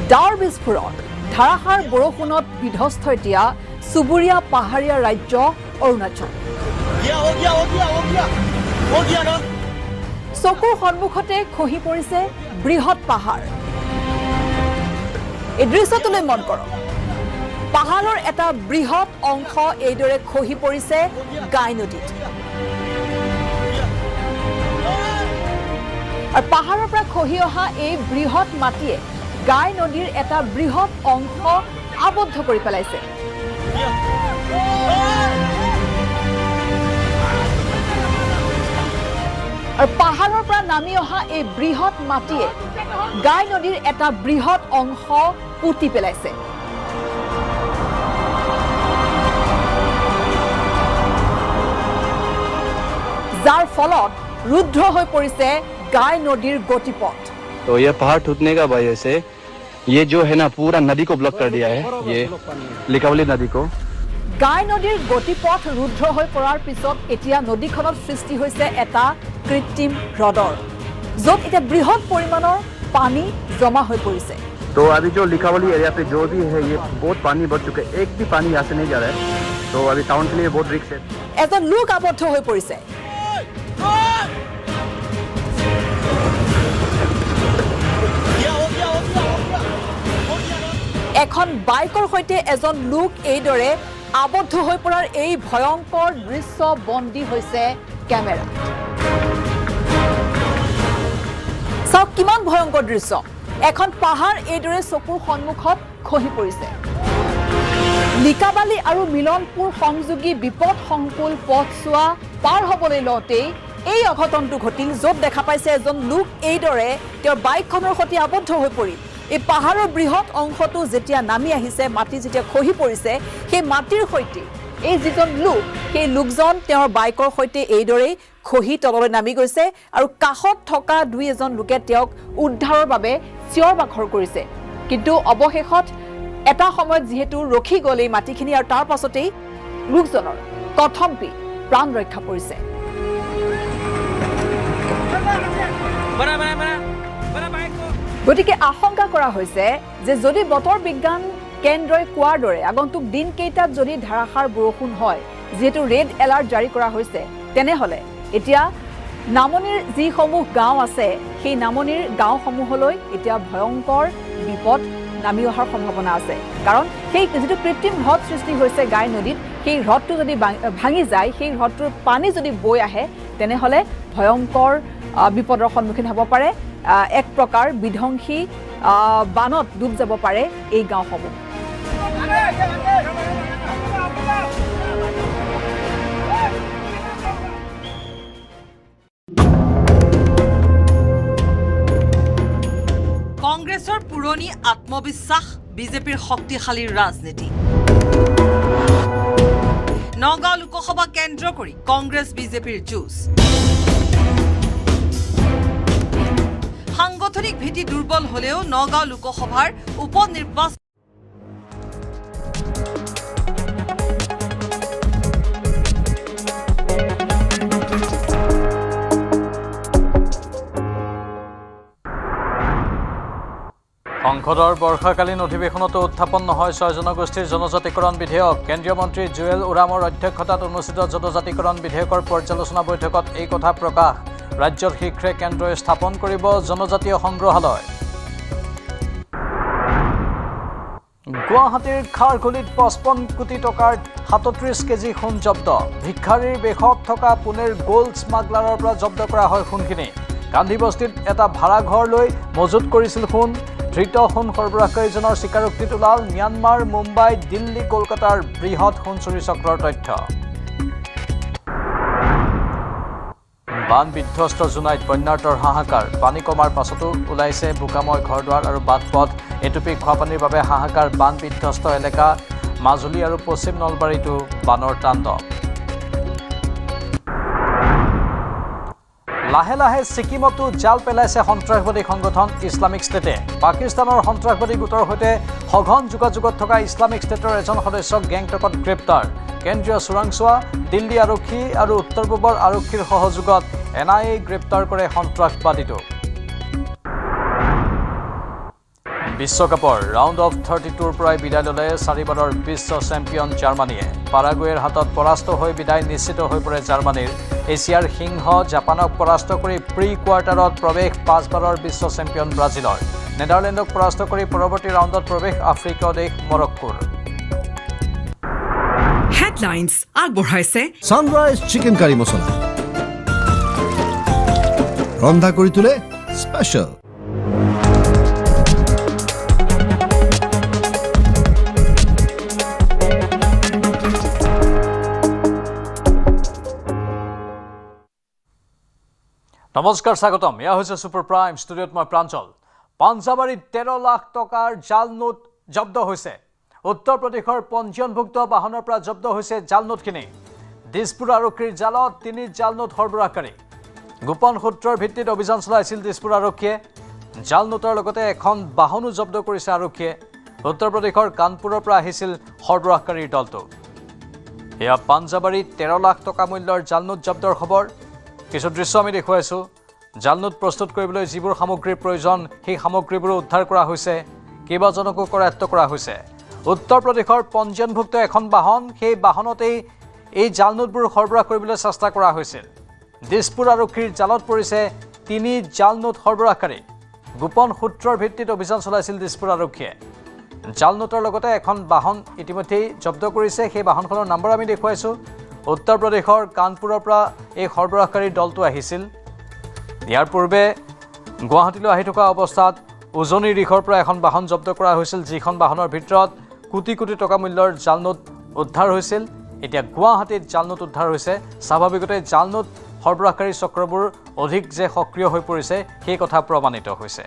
डावर विस्फोरण धारासार बरषुणत विध्वस्त एतिया चुबुरीया पाहारीया राज्य अरुणाचल चकुर सन्मुखते खहि परिছে बृहৎ पाहार এই দৃশ্যটোলৈ মন কৰক পাহাৰৰ এটা বৃহৎ অংশ এইদৰে খহি পৰিছে গাই নদীত আৰ পাহাৰৰ পৰা খহি অহা এই বৃহৎ মাটিয়ে গাই নদীৰ এটা বৃহৎ অংশ আবদ্ধ কৰি পেলাইছে আৰ পাহাৰৰ পৰা নামি অহা এই বৃহৎ মাটিয়ে গাই নদীৰ এটা বৃহৎ অংশ পুতি পেলাইছে যাৰ ফলত रुद्र हो परिसे गाय नदीर गतिपथ तो ये पहाड़ टूटने का वजह से ये जो है ना पूरा नदी को ब्लॉक कर दिया है ये लिकावली नदी को गाय नदीर गतिपथ रुद्र हो परार पिছত एटिया नदीखনত सृष्टि হৈছে এটা কৃত্ৰিম হ্ৰদৰ য'ত এটা বৃহৎ পৰিমাণৰ পানী জমা হৈ পৰিছে तो अभी जो लिकावली एरिया पे जो भी है ये बहुत पानी बढ़ चुका है एक भी पानी यहाँ से नहीं जा रहा है तो अभी टाउन के लिए बहुत रिस्क है এজন লোক আবদ্ধ হৈ পৰিছে এখন বাইকৰ সৈতে এজন লোক এইদৰে আবদ্ধ হৈ পৰাৰ এই ভয়ংকৰ দৃশ্য বন্দী হৈছে কেমেৰা চাওক কিমান ভয়ংকৰ দৃশ্য এখন পাহাৰ এইদৰে চকুৰ সন্মুখত খহি পৰিছে লিকাবালি আৰু মিলনপুৰ সংযোগী বিপদ সংকুল পথছোৱা পাৰ হ'বলৈ লওঁতেই এই অঘটনটো ঘটিল য'ত দেখা পাইছে এজন লোক এইদৰে তেওঁৰ বাইকখনৰ সৈতে আবদ্ধ হৈ পৰিল এই পাহাৰৰ বৃহৎ অংশটো যেতিয়া নামি আহিছে মাটি যেতিয়া খহি পৰিছে সেই মাটিৰ সৈতে এই যিজন লোক সেই লোকজন তেওঁৰ বাইকৰ সৈতে এইদৰে খহি তললৈ নামি গৈছে আৰু কাষত থকা দুই এজন লোকে তেওঁক উদ্ধাৰৰ বাবে চিঞৰ বাখৰ কৰিছে কিন্তু অৱশেষত এটা সময়ত যেহেতু ৰখি গ'ল এই মাটিখিনি আৰু তাৰ পাছতেই লোকজনৰ কথমপি প্ৰাণ ৰক্ষা পৰিছে গতিকে আশংকা কৰা হৈছে যে যদি বতৰ বিজ্ঞান কেন্দ্ৰই কোৱাৰ দৰে আগন্তুক দিনকেইটাত যদি ধাৰাসাৰ বৰষুণ হয় যেহেতু ৰেড এলাৰ্ট জাৰি কৰা হৈছে তেনেহ'লে এতিয়া নামনিৰ যিসমূহ গাঁও আছে সেই নামনিৰ গাঁওসমূহলৈ এতিয়া ভয়ংকৰ বিপদ নামি অহাৰ সম্ভাৱনা আছে কাৰণ সেই যিটো কৃত্ৰিম হ্ৰদ সৃষ্টি হৈছে গাই নদীত সেই হ্ৰদটো যদি ভাঙি যায় সেই হ্ৰদটোৰ পানী যদি বৈ আহে তেনেহ'লে ভয়ংকৰ বিপদৰ সন্মুখীন হ'ব পাৰে এক প্ৰকাৰ বিধ্বংসী বানত ডুব যাব পাৰে এই গাঁওসমূহ কংগ্ৰেছৰ পুৰণি আত্মবিশ্বাস বিজেপিৰ শক্তিশালী ৰাজনীতি নগাঁও লোকসভা কেন্দ্ৰ কৰি কংগ্ৰেছ বিজেপিৰ যুঁজ সাংগঠনিক ভেটি দুৰ্বল হলেও নগাঁও লোকসভাৰ উপনিৰ্বাচন সংসদৰ বৰ্ষাকালীন অধিৱেশনতো উত্থাপন নহয় 6 জনগোষ্ঠীৰ জনজাতিকৰণ বিধেয়ক কেন্দ্ৰীয় মন্ত্ৰী জুৱেল ওৰামৰ অধ্যক্ষতাত অনুষ্ঠিত জনজাতিকৰণ বিধেয়কৰ পৰ্যালোচনা বৈঠকত এই কথা প্ৰকাশ ৰাজ্যৰ শীঘ্ৰে কেন্দ্ৰই স্থাপন কৰিব জনজাতীয় সংগ্ৰহালয় গুৱাহাটীৰ খাৰঘুলিত 55 কোটি টকাৰ 37 কেজি সোণ জব্দ ভিক্ষাৰীৰ বেশত থকা পুনেৰ গোল্ড স্মাগলাৰৰ পৰা জব্দ কৰা হয় সোণখিনি গান্ধী বস্তিত এটা ভাড়া ঘৰ লৈ মজুত কৰিছিল সোণ ধৃত সোণ সৰবৰাহকাৰীজনৰ স্বীকাৰোক্তিত ওলাল ম্যানমাৰ মুম্বাই দিল্লী কলকাতাৰ বৃহৎ সোণ চুৰি চক্ৰৰ তথ্য বান বিধ্বস্ত জুনাইত বন্যাৰ্তৰ হাহাকাৰ পানী কমাৰ পাছতো ওলাইছে বোকাময় ঘৰদুৱাৰ আৰু বাটপথ এটুপি খোৱাপানীৰ বাবে হাহাকাৰ বান বিধ্বস্ত এলেকা মাজুলী আৰু পশ্চিম নলবাৰীতো বানৰ তাণ্ডৱ লাহে লাহে ছিকিমতো জাল পেলাইছে সন্ত্ৰাসবাদী সংগঠন ইছলামিক ষ্টেটে পাকিস্তানৰ সন্ত্ৰাসবাদী গোটৰ সৈতে সঘন যোগাযোগত থকা ইছলামিক ষ্টেটৰ এজন সদস্যক গেংটকত গ্ৰেপ্তাৰ কেন্দ্ৰীয় চোৰাংচোৱা দিল্লী আৰক্ষী আৰু উত্তৰ পূবৰ আৰক্ষীৰ সহযোগত NIA গ্ৰেপ্তাৰ কৰে সন্ত্ৰাসবাদীটোক বিশ্বকাপৰ ৰাউণ্ড অফ 32ৰ পৰাই বিদায় ল'লে 4বাৰৰ বিশ্ব চেম্পিয়ন জাৰ্মানীয়ে পাৰাগুৱেৰ হাতত পৰাস্ত হৈ বিদায় নিশ্চিত হৈ পৰে জাৰ্মানীৰ এছিয়াৰ সিংহ জাপানক পৰাস্ত কৰি প্ৰি কোৱাৰ্টাৰত প্ৰৱেশ 5বাৰৰ বিশ্ব চেম্পিয়ন ব্ৰাজিলৰ নেদাৰলেণ্ডক পৰাস্ত কৰি পৰৱৰ্তী ৰাউণ্ডত প্ৰৱেশ আফ্ৰিকা দেশ মৰক্কোৰ হেডলাইন্স আগবঢ়াইছে সানৰাইজ চিকেন কাৰী মছলা ৰন্ধা কৰি তোলে স্পেশাল নমস্কাৰ স্বাগতম এয়া হৈছে সুপাৰ প্ৰাইম ষ্টুডিঅ'ত মই প্ৰাঞ্জল পাঞ্জাবাৰীত 13 লাখ টকাৰ জাল নোট জব্দ হৈছে উত্তৰ প্ৰদেশৰ পঞ্জীয়নভুক্ত বাহনৰ পৰা জব্দ হৈছে জাল নোটখিনি দিছপুৰ আৰক্ষীৰ জালত 3 জাল নোট সৰবৰাহকাৰী গোপন সূত্ৰৰ ভিত্তিত অভিযান চলাইছিল দিছপুৰ আৰক্ষীয়ে জাল নোটৰ লগতে এখন বাহনো জব্দ কৰিছে আৰক্ষীয়ে উত্তৰ প্ৰদেশৰ কানপুৰৰ পৰা আহিছিল সৰবৰাহকাৰীৰ দলটো এয়া পাঞ্জাবাৰীত 13 লাখ টকা মূল্যৰ জাল নোট জব্দৰ খবৰ কিছু দৃশ্য আমি দেখুৱাইছোঁ জাল নোট প্ৰস্তুত কৰিবলৈ যিবোৰ সামগ্ৰীৰ প্ৰয়োজন সেই সামগ্ৰীবোৰ উদ্ধাৰ কৰা হৈছে কেইবাজনকো কৰায়ত্ব কৰা হৈছে উত্তৰ প্ৰদেশৰ পঞ্জীয়নভুক্ত এখন বাহন সেই বাহনতেই এই জাল নোটবোৰ সৰবৰাহ কৰিবলৈ চেষ্টা কৰা হৈছিল দিছপুৰ আৰক্ষীৰ জালত পৰিছে 3 জাল নোট সৰবৰাহকাৰী গোপন সূত্ৰৰ ভিত্তিত অভিযান চলাইছিল দিছপুৰ আৰক্ষীয়ে জাল নোটৰ লগতে এখন বাহন ইতিমধ্যেই জব্দ কৰিছে সেই বাহনখনৰ নম্বৰ আমি দেখুৱাইছোঁ উত্তৰ প্ৰদেশৰ কানপুৰৰ পৰা এই সৰবৰাহকাৰী দলটো আহিছিল ইয়াৰ পূৰ্বে গুৱাহাটীলৈ আহি থকা অৱস্থাত উজনিৰ দিশৰ পৰা এখন বাহন জব্দ কৰা হৈছিল যিখন বাহনৰ ভিতৰত কোটি কোটি টকা মূল্যৰ জাল নোট উদ্ধাৰ হৈছিল এতিয়া গুৱাহাটীত জাল নোট উদ্ধাৰ হৈছে স্বাভাৱিকতে জাল নোট সৰবৰাহকাৰী চক্ৰবোৰ অধিক যে সক্ৰিয় হৈ পৰিছে সেই কথা প্ৰমাণিত হৈছে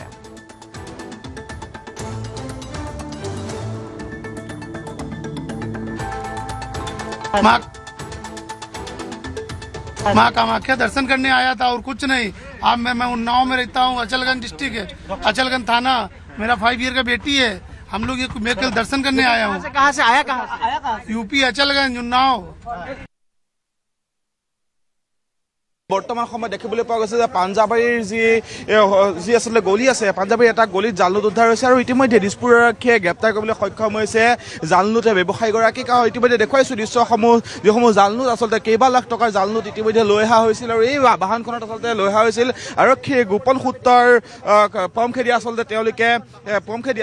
माँ कामाख्या दर्शन करने आया था और कुछ नहीं अब मैं उन्नाव में रहता हूँ अचलगंज डिस्ट्रिक्ट है अचलगंज थाना मेरा 5 ईयर का बेटी है हम लोग ये मैं कल दर्शन करने आया हूँ कहाँ से आया यूपी अचलगंज उन्नाव বৰ্তমান সময় দেখিবলৈ পোৱা গৈছে যে পাঞ্জাবাৰীৰ যি আসলে গলি আছে পাঞ্জাবাৰীৰ এটা গলিত জাল নোট উদ্ধাৰ হৈছে আৰু ইতিমধ্যে দিছপুৰ আৰক্ষীয়ে গ্ৰেপ্তাৰ কৰিবলৈ সক্ষম হৈছে জাল নোটে ব্যৱসায়ীগৰাকীক ইতিমধ্যে দেখুৱাইছোঁ দৃশ্যসমূহ যিসমূহ জাল নোট আচলতে কেইবা লাখ টকাৰ জাল নোট ইতিমধ্যে লৈ অহা হৈছিল আৰু এই বাহনখনত আচলতে লৈ অহা হৈছিল আৰক্ষীয়ে গোপন সূত্ৰৰ পমখেদি আচলতে তেওঁলোকে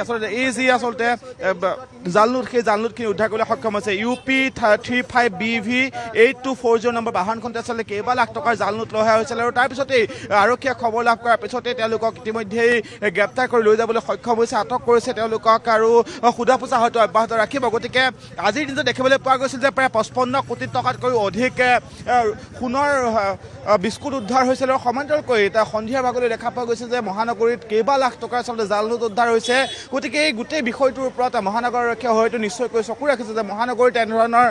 আচলতে এই যি আচলতে জাল নোট সেই জাল নোটখিনি উদ্ধাৰ কৰিবলৈ সক্ষম হৈছে UP 35BV 8240 নম্বৰ বাহনখনতে আচলতে কেইবা লাখ টকাৰ জাল নোট লৈ অহা হৈছিল আৰু তাৰপিছতেই আৰক্ষীয়ে খবৰ লাভ কৰাৰ পিছতে তেওঁলোকক ইতিমধ্যেই গ্ৰেপ্তাৰ কৰি লৈ যাবলৈ সক্ষম হৈছে আটক কৰিছে তেওঁলোকক আৰু সোধা পোছা হয়তো অব্যাহত ৰাখিব গতিকে আজিৰ দিনটো দেখিবলৈ পোৱা গৈছিল যে প্ৰায় 55 কোটি টকাতকৈ অধিক সোণৰ বিস্কুট উদ্ধাৰ হৈছিল আৰু সমান্তৰালকৈ সন্ধিয়াৰ ভাগলৈ দেখা পোৱা গৈছে যে মহানগৰীত কেইবা লাখ টকাৰ আচলতে জাল নোট উদ্ধাৰ হৈছে গতিকে এই গোটেই বিষয়টোৰ ওপৰত মহানগৰ আৰক্ষীয়ে হয়তো নিশ্চয়কৈ চকু ৰাখিছে যে মহানগৰীত এনেধৰণৰ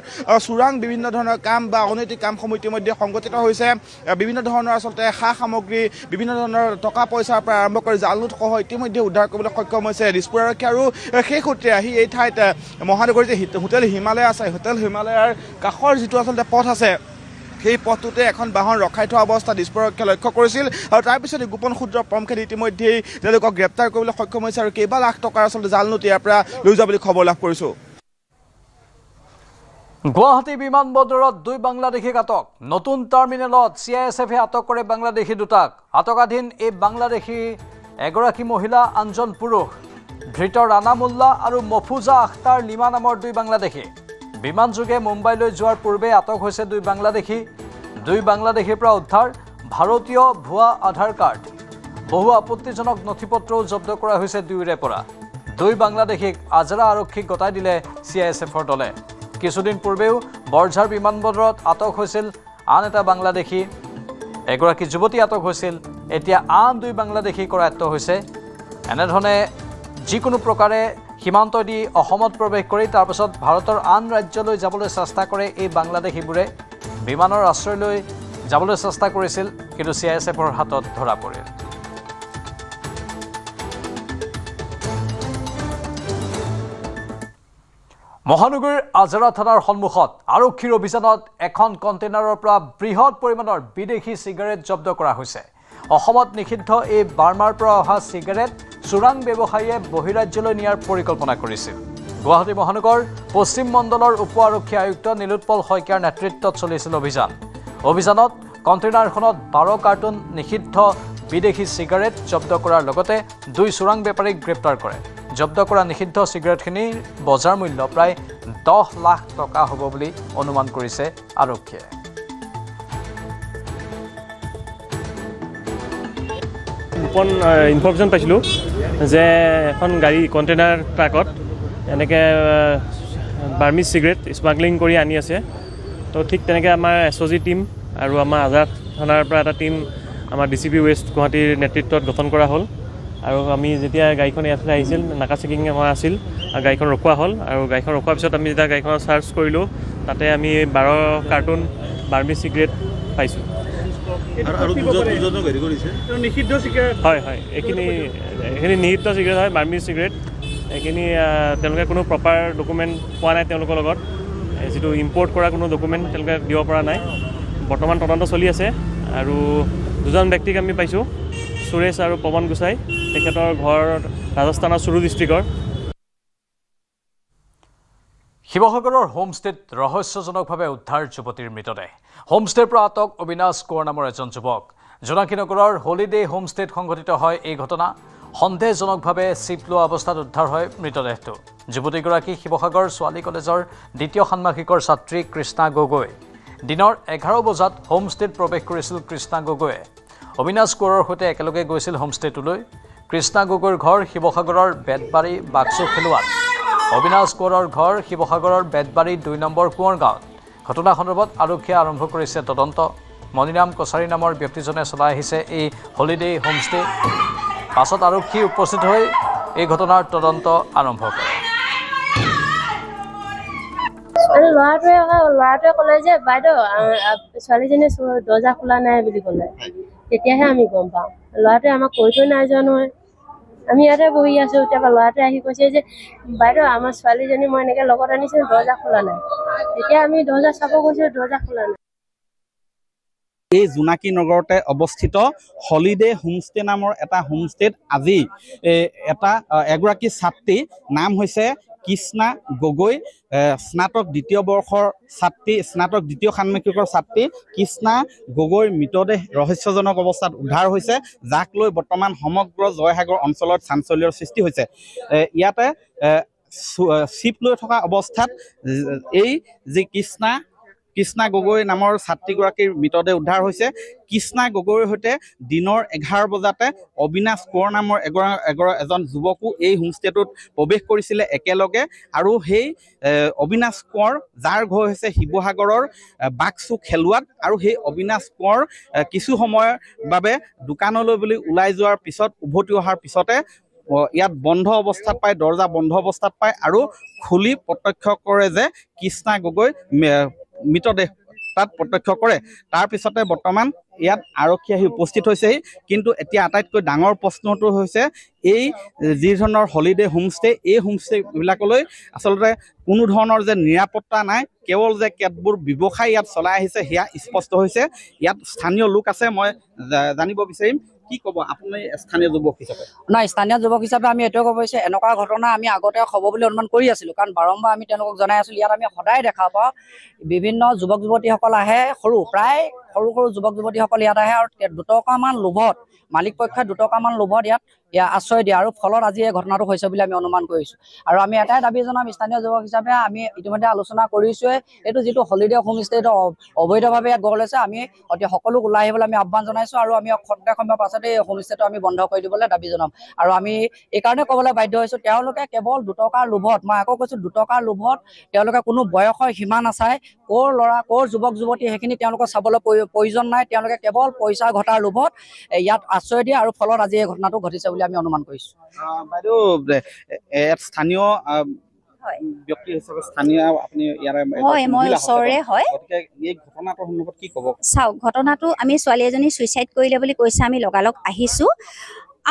চোৰাং বিভিন্ন ধৰণৰ কাম বা অনৈতিক কামসমূহ ইতিমধ্যে সংঘটিত হৈছে বিভিন্ন ধৰণৰ আচলতে সা সামগ্ৰী বিভিন্ন ধৰণৰ টকা পইচাৰ পৰা আৰম্ভ কৰি জাল নোট সহ ইতিমধ্যে উদ্ধাৰ কৰিবলৈ সক্ষম হৈছে দিছপুৰ আৰক্ষী আৰু সেই সূত্ৰে আহি এই ঠাইত মহানগৰীত যে হোটেল হিমালয় আছে হোটেল হিমালয়ৰ কাষৰ যিটো আচলতে পথ আছে সেই পথটোতে এখন বাহন ৰখাই থোৱা অৱস্থা দিছপুৰকে লক্ষ্য কৰিছিল আৰু তাৰপিছত গোপন সূত্ৰৰ পমখেদি ইতিমধ্যেই তেওঁলোকক গ্ৰেপ্তাৰ কৰিবলৈ সক্ষম হৈছে আৰু কেইবা লাখ টকাৰ আচলতে জাল নোট ইয়াৰ পৰা লৈ যোৱা বুলি খবৰ লাভ কৰিছোঁ গুৱাহাটী বিমানবন্দৰত 2 বাংলাদেশীক আটক নতুন টাৰ্মিনেলত CISFে আটক কৰে বাংলাদেশী দুটাক আটকাধীন এই বাংলাদেশী এগৰাকী মহিলা আনজন পুৰুষ ধৃত ৰাণা মোল্লা আৰু মফুজা আখতাৰ লিমা নামৰ 2 বাংলাদেশী বিমানযোগে মুম্বাইলৈ যোৱাৰ পূৰ্বে আটক হৈছে 2 বাংলাদেশী 2 বাংলাদেশীৰ পৰা উদ্ধাৰ ভাৰতীয় ভুৱা আধাৰ কাৰ্ড বহু আপত্তিজনক নথিপত্ৰও জব্দ কৰা হৈছে 2ৰে পৰা 2 বাংলাদেশীক আজৰা আৰক্ষীক গতাই দিলে CISFৰ দলে কিছুদিন পূৰ্বেও বৰঝাৰ বিমানবন্দৰত আটক হৈছিল আন এটা বাংলাদেশী এগৰাকী যুৱতী আটক হৈছিল এতিয়া আন 2 বাংলাদেশী কৰায়ত্ব হৈছে এনেধৰণে যিকোনো প্ৰকাৰে সীমান্ত দি অসমত প্ৰৱেশ কৰি তাৰ পাছত ভাৰতৰ আন ৰাজ্যলৈ যাবলৈ চেষ্টা কৰে এই বাংলাদেশীবোৰে বিমানৰ আশ্ৰয় লৈ যাবলৈ চেষ্টা কৰিছিল কিন্তু CISFৰ হাতত ধৰা পৰিল মহানগৰীৰ আজৰা থানাৰ সন্মুখত আৰক্ষীৰ অভিযানত এখন কণ্টেইনাৰৰ পৰা বৃহৎ পৰিমাণৰ বিদেশী সিগাৰেট জব্দ কৰা হৈছে অসমত নিষিদ্ধ এই বাৰ্মাৰ পৰা অহা সিগাৰেট চোৰাং ব্যৱসায়ীয়ে বহিৰাজ্যলৈ নিয়াৰ পৰিকল্পনা কৰিছিল গুৱাহাটী মহানগৰ পশ্চিম মণ্ডলৰ উপ আৰক্ষী আয়ুক্ত নীলোৎপল শইকীয়াৰ নেতৃত্বত চলিছিল অভিযানত কণ্টেইনাৰখনত 12 কাৰ্টুন নিষিদ্ধ বিদেশী সিগাৰেট জব্দ কৰাৰ লগতে 2 চোৰাং বেপাৰীক গ্ৰেপ্তাৰ কৰে জব্দ কৰা নিষিদ্ধ সিগাৰেটখিনিৰ বজাৰ মূল্য প্ৰায় 10 লাখ টকা হ'ব বুলি অনুমান কৰিছে আৰক্ষীয়ে গোপন ইনফৰমেশ্যন পাইছিলোঁ যে এখন গাড়ী কণ্টেইনাৰ ট্ৰাকত এনেকৈ বাৰ্মিজ চিগাৰেট স্মাগলিং কৰি আনি আছে তো ঠিক তেনেকৈ আমাৰ SOG টিম আৰু আমাৰ আজাদ থানাৰ পৰা এটা টিম আমাৰ DCP ৱেষ্ট গুৱাহাটীৰ নেতৃত্বত গঠন কৰা হ'ল আৰু আমি যেতিয়া গাড়ীখন ইয়াতে আহিছিল নাকা চেকিং আমাৰ আছিল আৰু গাড়ীখন ৰখোৱা হ'ল আৰু গাড়ীখন ৰখোৱাৰ পিছত আমি যেতিয়া গাড়ীখন চাৰ্চ কৰিলোঁ তাতে আমি 12 কাৰ্টুন বাৰ্মিজ চিগাৰেট পাইছোঁ নিষিদ্ধ চিগাৰেট হয় এইখিনি নিষিদ্ধ চিগাৰেট হয় বাৰ্মিজ চিগাৰেট এইখিনি তেওঁলোকে কোনো প্ৰপাৰ ডকুমেণ্ট পোৱা নাই তেওঁলোকৰ লগত যিটো ইম্পৰ্ট কৰা কোনো ডকুমেণ্ট তেওঁলোকে দিব পৰা নাই বৰ্তমান তদন্ত চলি আছে আৰু 2জন ব্যক্তিক আমি পাইছোঁ সুৰেশ আৰু পৱন গোসাই তেখেতৰ ঘৰ ৰাজস্থানৰ চুৰু ডিষ্ট্ৰিক্টৰ শিৱসাগৰৰ হোমষ্টেত ৰহস্যজনকভাৱে উদ্ধাৰ যুৱতীৰ মৃতদেহ হোমষ্টেৰ পৰা আটক অবিনাশ কোঁৱৰ নামৰ এজন যুৱক জোনাকীনগৰৰ হলিডে হোমষ্টেত সংঘটিত হয় এই ঘটনা সন্দেহজনকভাৱে চিপ লোৱা অৱস্থাত উদ্ধাৰ হয় মৃতদেহটো যুৱতীগৰাকী শিৱসাগৰ ছোৱালী কলেজৰ 2য় ষান্মাসিকৰ ছাত্ৰী কৃষ্ণা গগৈ দিনৰ 11 বজাত হোমষ্টেত প্ৰৱেশ কৰিছিল কৃষ্ণা গগৈয়ে অবিনাশ কোঁৱৰৰ সৈতে একেলগে গৈছিল হোমষ্টেটোলৈ কৃষ্ণা গগৈৰ ঘৰ শিৱসাগৰৰ বেতবাৰী বাক্সু খেলুৱাত অবিনাশ কোঁৱৰৰ ঘৰ শিৱসাগৰৰ বেতবাৰী 2 নম্বৰ কোঁৱৰ গাঁৱত ঘটনা সন্দৰ্ভত আৰক্ষীয়ে আৰম্ভ কৰিছে তদন্ত মণিৰাম কছাৰী নামৰ ব্যক্তিজনে চলাই আহিছে এই হলিডে হোমষ্টে পাছত আৰক্ষী উপস্থিত হৈ এই ঘটনাৰ তদন্ত আৰম্ভ কৰে ল'ৰাটোৱে ক'লে যে বাইদেউ ছোৱালীজনীয়ে দৰ্জা খোলা নাই বুলি ক'লে তেতিয়াহে আমি গম পাওঁ ল'ৰাটোৱে আমাক কৈ থৈ নাই যোৱা নহয় আমি ইয়াতে বহি আছোঁ তাৰপৰা ল'ৰাটোৱে আহি কৈছে যে বাইদেউ আমাৰ ছোৱালীজনী মই এনেকৈ লগত আনিছোঁ দৰ্জা খোলা নাই তেতিয়া আমি দৰ্জা চাব গৈছোঁ দৰ্জা খোলা নাই এই জোনাকী নগৰতে অৱস্থিত হলিডে হোমষ্টে নামৰ এটা হোমষ্টেত আজি এগৰাকী ছাত্ৰী নাম হৈছে কৃষ্ণা গগৈ স্নাতক 2য় বৰ্ষৰ ছাত্ৰী স্নাতক 2য় ষান্মাসিকৰ ছাত্ৰী কৃষ্ণা গগৈৰ মৃতদেহ ৰহস্যজনক অৱস্থাত উদ্ধাৰ হৈছে যাক লৈ বৰ্তমান সমগ্ৰ জয়সাগৰ অঞ্চলত চাঞ্চল্যৰ সৃষ্টি হৈছে ইয়াতে চিপ লৈ থকা অৱস্থাত এই যি কৃষ্ণা গগৈ নামৰ ছাত্ৰীগৰাকীৰ মৃতদেহ উদ্ধাৰ হৈছে কৃষ্ণা গগৈৰ সৈতে দিনৰ 11 বজাতে অবিনাশ কোঁৱৰ নামৰ এজন যুৱকো এই হোমষ্টেটোত প্ৰৱেশ কৰিছিলে একেলগে আৰু সেই অবিনাশ কোঁৱৰ যাৰ ঘৰ হৈছে শিৱসাগৰৰ বাক্সু খেলুৱাত আৰু সেই অবিনাশ কোঁৱৰ কিছু সময়ৰ বাবে দোকানলৈ বুলি ওলাই যোৱাৰ পিছত উভতি অহাৰ পিছতে ইয়াত বন্ধ অৱস্থাত পায় দৰ্জা বন্ধ অৱস্থাত পায় আৰু খুলি প্ৰত্যক্ষ কৰে যে কৃষ্ণা গগৈ মৃতদেহ তাত প্ৰত্যক্ষ কৰে তাৰ পিছতে বৰ্তমান ইয়াত আৰক্ষী আহি উপস্থিত হৈছেহি কিন্তু এতিয়া আটাইতকৈ ডাঙৰ প্ৰশ্নটো হৈছে এই যি ধৰণৰ হলিডে হোমষ্টে এই হোমষ্টেবিলাকলৈ আচলতে কোনো ধৰণৰ যে নিৰাপত্তা নাই কেৱল যে কেতবোৰ ব্যৱসায় ইয়াত চলাই আহিছে সেয়া স্পষ্ট হৈছে ইয়াত স্থানীয় লোক আছে মই জানিব বিচাৰিম কি ক'ব আপুনি স্থানীয় যুৱক হিচাপে নাই স্থানীয় যুৱক হিচাপে আমি এইটোৱে ক'ব বিচাৰিছোঁ এনেকুৱা ঘটনা আমি আগতে হ'ব বুলি অনুমান কৰি আছিলোঁ কাৰণ বাৰম্বাৰ আমি তেওঁলোকক জনাই আছিলোঁ ইয়াত আমি সদায় দেখা পাওঁ বিভিন্ন যুৱক যুৱতীসকল আহে প্ৰায় সৰু সৰু যুৱক যুৱতীসকল ইয়াত আহে আৰু 2 টকামান লোভত মালিক পক্ষই 2 টকামান লোভত ইয়াত আশ্ৰয় দিয়ে আৰু ফলত আজি এই ঘটনাটো হৈছে বুলি আমি অনুমান কৰিছোঁ আৰু আমি এটাই দাবী জনাম স্থানীয় যুৱক হিচাপে আমি ইতিমধ্যে আলোচনা কৰিছোঁৱে এইটো যিটো হলিডে হোমষ্টে এইটো অবৈধভাৱে ইয়াত গঢ় লৈছে আমি অতি সকলোক ওলাই আহিবলৈ আমি আহ্বান জনাইছোঁ আৰু আমি খন্তেক সময়ৰ পাছতে এই হোমষ্টেটো আমি বন্ধ কৰি দিবলৈ দাবী জনাম আৰু আমি এইকাৰণে ক'বলৈ বাধ্য হৈছোঁ তেওঁলোকে কেৱল 2 টকাৰ লোভত মই আকৌ কৈছোঁ 2 টকাৰ লোভত তেওঁলোকে কোনো বয়সৰ সীমা নাচায় ক'ৰ ল'ৰা ক'ৰ যুৱক যুৱতী সেইখিনি তেওঁলোকক চাবলৈ প্ৰয়োজন নাই তেওঁলোকে কেৱল পইচা ঘটাৰ লোভত ইয়াত আশ্ৰয় দিয়ে আৰু ফলত আজি এই ঘটনাটো ঘটিছে বুলি আমি অনুমান কৰিছোঁ বাইদেউ স্থানীয় ব্যক্তি হিচাপে স্থানীয় আপুনি ইয়াৰে হয় মই ওচৰৰে হয় এই ঘটনাটোৰ সন্দৰ্ভত কি ক'ব চাওক ঘটনাটো আমি ছোৱালী এজনী সুইচাইড কৰিলে বুলি কৈছে আমি লগালগ আহিছোঁ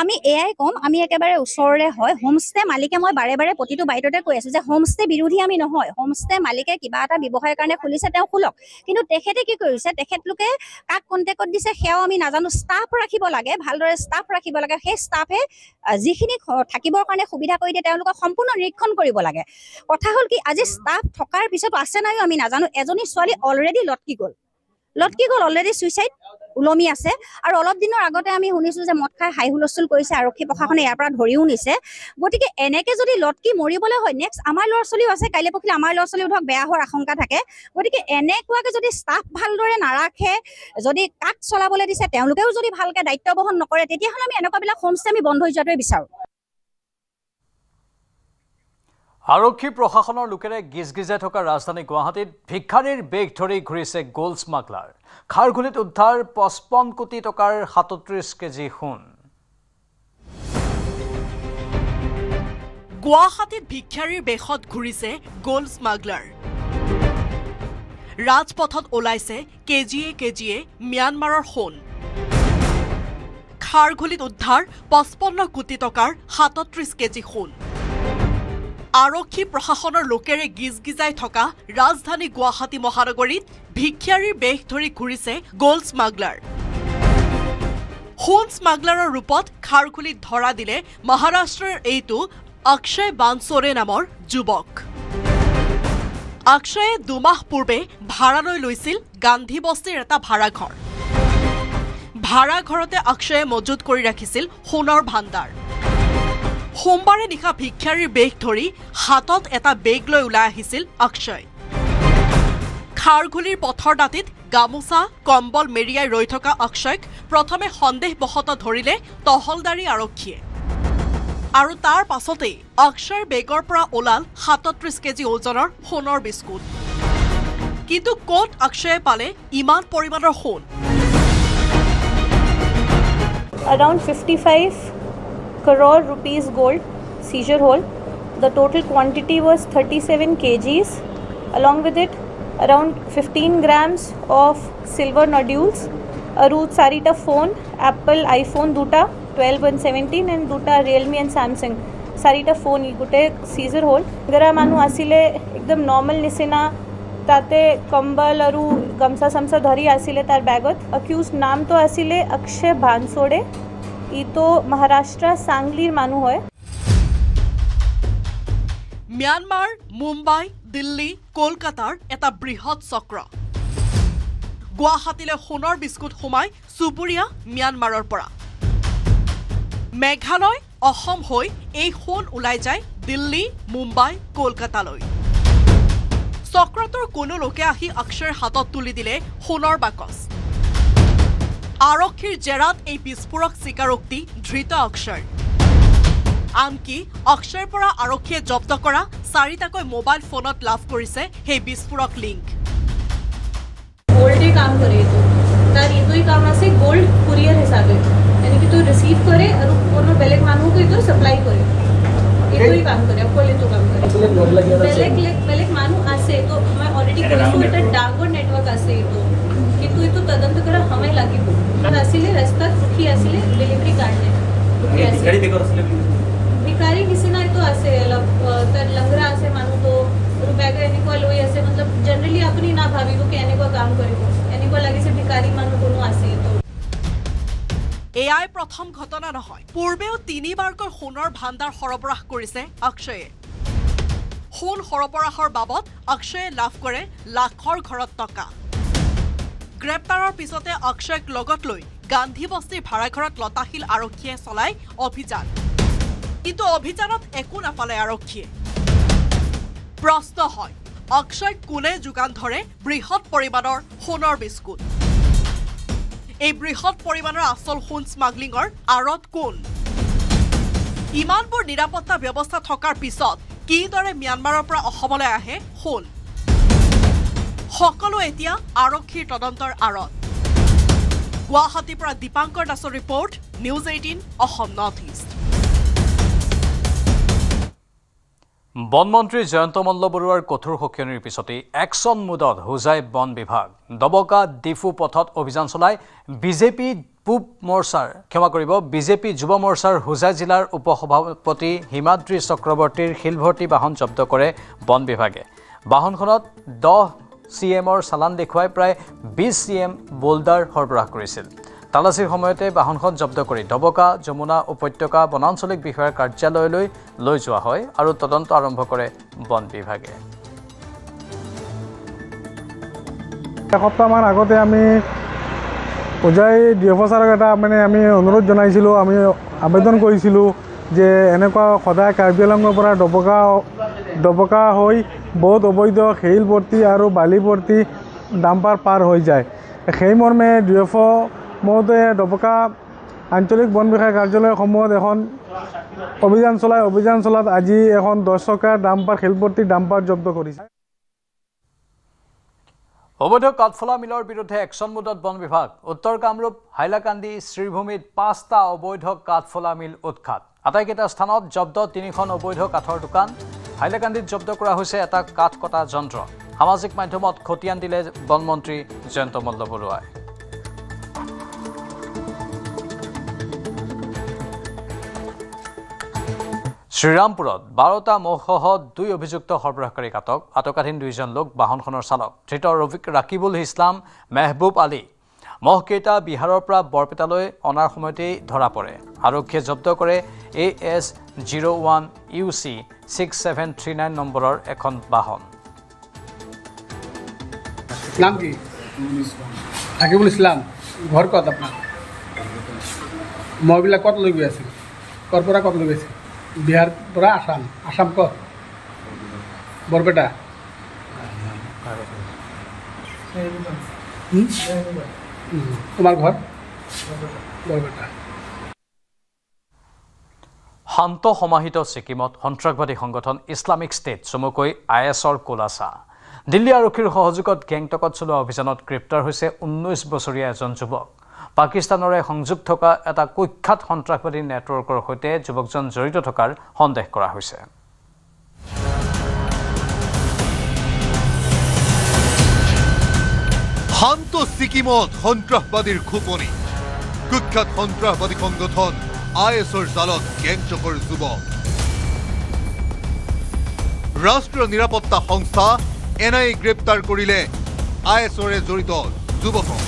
আমি এয়াই কম আমি একেবাৰে ওচৰৰে হয় হোমষ্টে মালিকে মই বাৰে বাৰে প্ৰতিটো বাইটতে কৈ আছোঁ যে হোমষ্টে বিৰোধী আমি নহয় হোমষ্টে মালিকে কিবা এটা ব্যৱসায়ৰ কাৰণে খুলিছে তেওঁ খোলক কিন্তু তেখেতে কি কৰিছে তেখেতলোকে কাক কণ্টেক্টত দিছে সেয়াও আমি নাজানো ষ্টাফ ৰাখিব লাগে ভালদৰে ষ্টাফ ৰাখিব লাগে সেই ষ্টাফে যিখিনি থাকিবৰ কাৰণে সুবিধা কৰি দিয়ে তেওঁলোকক সম্পূৰ্ণ নিৰীক্ষণ কৰিব লাগে কথা হ'ল কি আজি ষ্টাফ থকাৰ পিছতো আছে নাইও আমি নাজানো এজনী ছোৱালী অলৰেডি লটকি গ'ল অলৰেডি সুইচাইড উলমি আছে আৰু অলপ দিনৰ আগতে আমি শুনিছোঁ যে মদ খাই হাই হুলস্থুল কৰিছে আৰক্ষী প্ৰশাসনে ইয়াৰ পৰা ধৰিও নিছে গতিকে এনেকে যদি লটকি মৰিবলৈ হয় নেক্সট আমাৰ ল'ৰা ছোৱালীও আছে কাইলৈ পৰহিলে আমাৰ ল'ৰা ছোৱালীও ধৰক বেয়া হোৱাৰ আশংকা থাকে গতিকে এনেকুৱাকে যদি ষ্টাফ ভালদৰে নাৰাখে যদি কাক চলাবলৈ দিছে তেওঁলোকেও যদি ভালকৈ দায়িত্ব বহন নকৰে তেতিয়াহ'লে আমি এনেকুৱাবিলাক হোমষ্টে আমি বন্ধ হৈ যোৱাটোৱে বিচাৰোঁ আৰক্ষী প্ৰশাসনৰ লোকেৰে গিজগিজাই থকা ৰাজধানী গুৱাহাটীত ভিক্ষাৰীৰ বেগ ধৰি ঘূৰিছে গোল্ড স্মাগলাৰ খাৰঘুলিত উদ্ধাৰ 55 কোটি টকাৰ 37 কেজি সোণ গুৱাহাটীত ভিক্ষাৰীৰ বেশত ঘূৰিছে গোল্ড স্মাগলাৰ ৰাজপথত ওলাইছে কেজিয়ে ম্যানমাৰৰ সোণ খাৰঘুলিত উদ্ধাৰ 55 কোটি টকাৰ 37 কেজি সোণ আৰক্ষী প্ৰশাসনৰ লোকেৰে গিজগিজাই থকা ৰাজধানী গুৱাহাটী মহানগৰীত ভিক্ষাৰীৰ বেশ ধৰি ঘূৰিছে গোল্ড স্মাগলাৰ সোণ স্মাগলাৰৰ ৰূপত খাৰঘুলিত ধৰা দিলে মহাৰাষ্ট্ৰৰ এইটো অক্ষয় বানছোৰে নামৰ যুৱক অক্ষয়ে 2 মাহ পূৰ্বে ভাড়ালৈ লৈছিল গান্ধী বস্তিৰ এটা ভাড়াঘৰ ভাড়াঘৰতে অক্ষয়ে মজুত কৰি ৰাখিছিল সোণৰ ভাণ্ডাৰ সোমবাৰে নিশা ভিক্ষাৰীৰ বেশ ধৰি হাতত এটা বেগ লৈ ওলাই আহিছিল অক্ষয় খাৰঘুলিৰ পথৰ দাঁতিত গামোচা কম্বল মেৰিয়াই ৰৈ থকা অক্ষয়ক প্ৰথমে সন্দেহবশত ধৰিলে তহলদাৰী আৰক্ষীয়ে আৰু তাৰ পাছতেই অক্ষয়ৰ বেগৰ পৰা ওলাল 37 কেজি ওজনৰ সোণৰ বিস্কুট কিন্তু ক'ত অক্ষয়ে পালে ইমান পৰিমাণৰ সোণ Around 55 crore rupees gold seizure hold. The total quantity was 37 kgs. Along with it, around 15 grams of silver nodules, a root sarita phone, Apple iPhone duta 12 and 17 and duta Realme and Samsung sarita phone gute seizure hold. Gara manu asile ekdam normal nisena tate kambal aru gamsa samsa dhari asile tar bagot. Accused naam to asile Akshay Bansode. ইতো মহাৰাষ্ট্ৰ সাংলিৰ মানুহ হয় Myanmar Mumbai Delhi কলকাতাৰ এটা বৃহৎ চক্ৰ গুৱাহাটীলৈ সোণৰ biscuit সোমাই চুবুৰীয়া ম্যানমাৰৰ পৰা মেঘালয় অসম হৈ এই সোণ ওলাই যায় দিল্লী মুম্বাই কলকাতালৈ চক্ৰটোৰ কোনো লোকে আহি অক্ষয়ৰ হাতত তুলি দিলে সোণৰ বাকচ আৰক্ষীৰ জেৰাত এই বিস্ফোৰক স্বীকাৰোক্তি ধৃত অক্ষয় আনকি অক্ষয়ৰ পৰা আৰক্ষীয়ে জব্দ কৰা 4টাকৈ মোবাইল ফোনত লাভ কৰিছে সেই বিস্ফোৰক লিংক গোল্ডে কাম কৰে তো তাৰ এইটোই কাম আছে গোল্ড কুৰিয়াৰ হিচাপে यानी कि तो रिसीव करे और कोनो बेलेग मानू को तो सप्लाई करे এইটোই কাম কৰে অকল এইটো কাম কৰে বেলেগ মানু আছে এইটো মই অলৰেডি কৈছোঁ এটা ডাঙৰ নেটৱৰ্ক আছে এইটো কিন্তু এইটো তদন্ত কৰা সময় লাগিব আছিলে ৰাস্তাত ৰখি আছিলে ডেলিভাৰী কাৰণে ভিকাৰী নিচিনা এইটো আছে অলপ তাৰ লংগৰা আছে মানুহটো আৰু বেগ এনেকুৱা লৈ আছে মতলব জেনেৰেলি আপুনি না ভাবিব কি এনেকুৱা কাম কৰিব এনেকুৱা লাগিছে ভিকাৰী মানুহ কোনো আছে এইটো এয়াই প্ৰথম ঘটনা নহয় পূৰ্বেও 3বাৰকৈ সোণৰ ভাণ্ডাৰ সৰবৰাহ কৰিছে অক্ষয়ে সোণ সৰবৰাহৰ বাবদ অক্ষয়ে লাভ কৰে লাখৰ ঘৰত টকা গ্ৰেপ্তাৰৰ পিছতে অক্ষয়ক লগত লৈ গান্ধী বস্তিৰ ভাড়াঘৰত লতাশিল আৰক্ষীয়ে চলাই অভিযান কিন্তু অভিযানত একো নাপালে আৰক্ষীয়ে প্ৰশ্ন হয় অক্ষয় কোনে যোগান ধৰে বৃহৎ পৰিমাণৰ সোণৰ বিস্কুট এই বৃহৎ পৰিমাণৰ আসল সোণ স্মাগলিঙৰ আঁৰত কোন ইমানবোৰ নিৰাপত্তা ব্যৱস্থা থকাৰ পিছত কিদৰে ম্যানমাৰৰ পৰা অসমলৈ আহে সোণ সকলো এতিয়া আৰক্ষীৰ তদন্তৰ আঁৰত গুৱাহাটীৰ পৰা দীপাংকৰ দাসৰ report news 18 Assam north east বনমন্ত্ৰী জয়ন্ত মল্ল বৰুৱাৰ কঠোৰ সকিয়নিৰ পিছতে একশন মুডত হোজাই বন বিভাগ দবকা ডিফু পথত অভিযান চলাই বিজেপি যুৱ মৰ্চাৰ হোজাই জিলাৰ উপসভাপতি হিমাদ্ৰী চক্ৰৱৰ্তীৰ শিলভৰ্তি বাহন জব্দ কৰে বন বিভাগে বাহনখনত 10 CMৰ চালান দেখুৱাই প্ৰায় 20 CM বোল্ডাৰ সৰবৰাহ কৰিছিল তালাচীৰ সময়তে বাহনখন জব্দ কৰি দবকা যমুনা উপত্যকা বনাঞ্চলিক বিষয়াৰ কাৰ্যালয়লৈ লৈ যোৱা হয় আৰু তদন্ত আৰম্ভ কৰে বন বিভাগে এসপ্তাহমান আগতে আমি হোজাই ডিএফও ছাৰক এটা আমি অনুৰোধ জনাইছিলোঁ আমি আবেদন কৰিছিলোঁ যে এনেকুৱা সদায় কাৰ্বি আংলঙৰ পৰা দবকা হৈ বহুত অবৈধ শিলভৰ্তি আৰু বালিভৰ্তি ডাম্পাৰ পাৰ হৈ যায় সেই মৰ্মে ডিএফও মহোদয়ে দবকা আঞ্চলিক বন বিষয়া কাৰ্যালয়সমূহত এখন অভিযান চলাত আজি এখন 10 চকাৰ ডাম্পাৰ শিলভৰ্তি ডাম্পাৰ জব্দ কৰিছে অবৈধ কাঠফলা মিলৰ বিৰুদ্ধে একশন মুডত বন বিভাগ উত্তৰ কামৰূপ হাইলাকান্দি শ্ৰীভূমিত 5টা অবৈধ কাঠফলা মিল উৎখাত আটাইকেইটা স্থানত জব্দ 3খন অবৈধ কাঠৰ দোকান হাইলাকান্দিত জব্দ কৰা হৈছে এটা কাঠ কটা যন্ত্ৰ সামাজিক মাধ্যমত খতিয়ান দিলে বনমন্ত্ৰী জয়ন্ত মল্ল বৰুৱাই শ্ৰীৰামপুৰত 12টা মহসহ 2 অভিযুক্ত সৰবৰাহকাৰী আটকাধীন 2জন লোক বাহনখনৰ চালক ধৃত ৰাকিবুল ইছলাম মেহবুব আলী মহকেইটা বিহাৰৰ পৰা বৰপেটালৈ অনাৰ সময়তেই ধৰা পৰে আৰক্ষীয়ে জব্দ কৰে AS01 UC 6739 নম্বৰৰ এখন বাহন নাম কি ৰাকিবুল ইছলাম ঘৰ ক'ত আপোনাৰ মহিলা ক'ত লৈ গৈ আছিল ক'ৰ পৰা ক'ত লৈ গৈছিল বিহাৰ পৰা আসাম কত বৰপেটা তোমাৰ ঘৰ বৰপেটা শান্ত সমাহিত ছিকিমত সন্ত্ৰাসবাদী সংগঠন ইছলামিক ষ্টেট চমুকৈ ISৰ কোলাচা দিল্লী আৰক্ষীৰ সহযোগত গেংটকত চলোৱা অভিযানত গ্ৰেপ্তাৰ হৈছে 19 বছৰীয়া এজন যুৱক পাকিস্তানৰে সংযোগ থকা এটা কুখ্যাত সন্ত্ৰাসবাদী নেটৱৰ্কৰ সৈতে যুৱকজন জড়িত থকাৰ সন্দেহ কৰা হৈছে শান্ত ছিকিমত সন্ত্ৰাসবাদীৰ খুপনি কুখ্যাত সন্ত্ৰাসবাদী সংগঠন ISৰ জালত গেংটকৰ যুৱক ৰাষ্ট্ৰীয় নিৰাপত্তা সংস্থা NIA গ্ৰেপ্তাৰ কৰিলে ISৰে জড়িত যুৱকক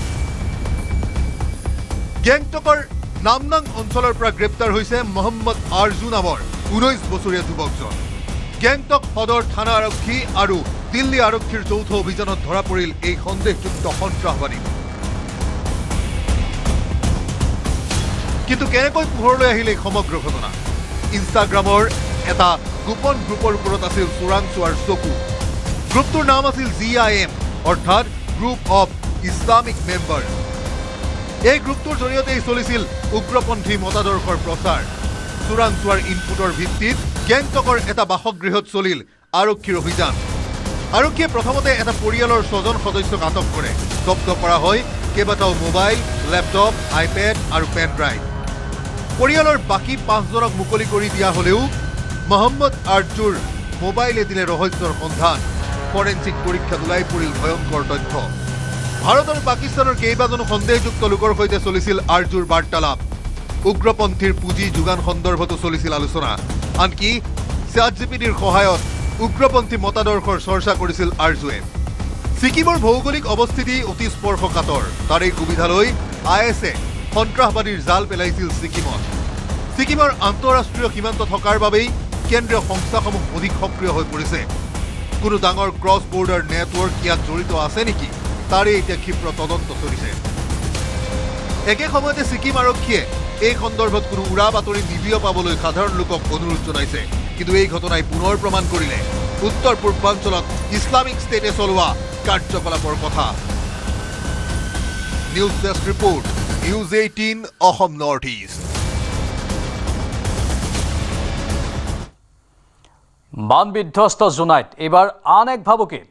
গেংটকৰ নামনাং অঞ্চলৰ পৰা গ্ৰেপ্তাৰ হৈছে মোহাম্মদ আৰজু নামৰ 19 বছৰীয়া যুৱকজন গেংটক সদৰ থানা আৰক্ষী আৰু দিল্লী আৰক্ষীৰ যৌথ অভিযানত ধৰা পৰিল এই সন্দেহযুক্ত সন্ত্ৰাসবাদী কিন্তু কেনেকৈ পোহৰলৈ আহিল এই সমগ্ৰ ঘটনা ইনষ্টাগ্ৰামৰ এটা গোপন গ্ৰুপৰ ওপৰত আছিল চোৰাংচোৱাৰ চকু গ্ৰুপটোৰ নাম আছিল GIM অৰ্থাৎ গ্ৰুপ অফ ইছলামিক মেম্বাৰ্ছ এই গ্ৰুপটোৰ জৰিয়তেই চলিছিল উগ্ৰপন্থী মতাদৰ্শৰ প্ৰচাৰ চোৰাংচোৱাৰ ইনপুটৰ ভিত্তিত গেংটকৰ এটা বাসগৃহত চলিল আৰক্ষীৰ অভিযান আৰক্ষীয়ে প্ৰথমতে এটা পৰিয়ালৰ 6জন সদস্যক আটক কৰে জব্দ কৰা হয় কেইবাটাও মোবাইল লেপটপ আইপেড আৰু পেন ড্ৰাইভ পৰিয়ালৰ বাকী 5জনক মুকলি কৰি দিয়া হলেও মোহাম্মদ আৰজুৰ মোবাইলে দিলে ৰহস্যৰ সন্ধান ফৰেনচিক পৰীক্ষাত ওলাই পৰিল ভয়ংকৰ তথ্য ভাৰত আৰু পাকিস্তানৰ কেইবাজনো সন্দেহযুক্ত লোকৰ সৈতে চলিছিল আৰ্জুৰ বাৰ্তালাপ উগ্ৰপন্থীৰ পুঁজি যোগান সন্দৰ্ভতো চলিছিল আলোচনা আনকি ChatGPTৰ সহায়ত উগ্ৰপন্থী মতাদৰ্শৰ চৰ্চা কৰিছিল আৰ্জুৱে ছিকিমৰ ভৌগোলিক অৱস্থিতি অতি স্পৰ্শকাতৰ তাৰে সুবিধালৈ ISে সন্ত্ৰাসবাদীৰ জাল পেলাইছিল ছিকিমৰ আন্তঃৰাষ্ট্ৰীয় সীমান্ত থকাৰ বাবেই কেন্দ্ৰীয় সংস্থাসমূহ অধিক সক্ৰিয় হৈ পৰিছে কোনো ডাঙৰ ক্ৰছ বৰ্ডাৰ নেটৱৰ্ক ইয়াত জড়িত আছে নেকি তাৰে এতিয়া ক্ষীপ্ৰ তদন্ত চলিছে একে সময়তে ছিকিম আৰক্ষীয়ে এই সন্দৰ্ভত কোনো উৰা বাতৰি নিবিয়পাবলৈ সাধাৰণ লোকক অনুৰোধ জনাইছে কিন্তু এই ঘটনাই পুনৰ প্ৰমাণ কৰিলে উত্তৰ পূৰ্বাঞ্চলত ইছলামিক ষ্টেটে চলোৱা কাৰ্যকলাপৰ কথা news desk report News18 Assam Northeast বান বিধ্বস্ত জোনাইত এবাৰ আন এক ভাবুকি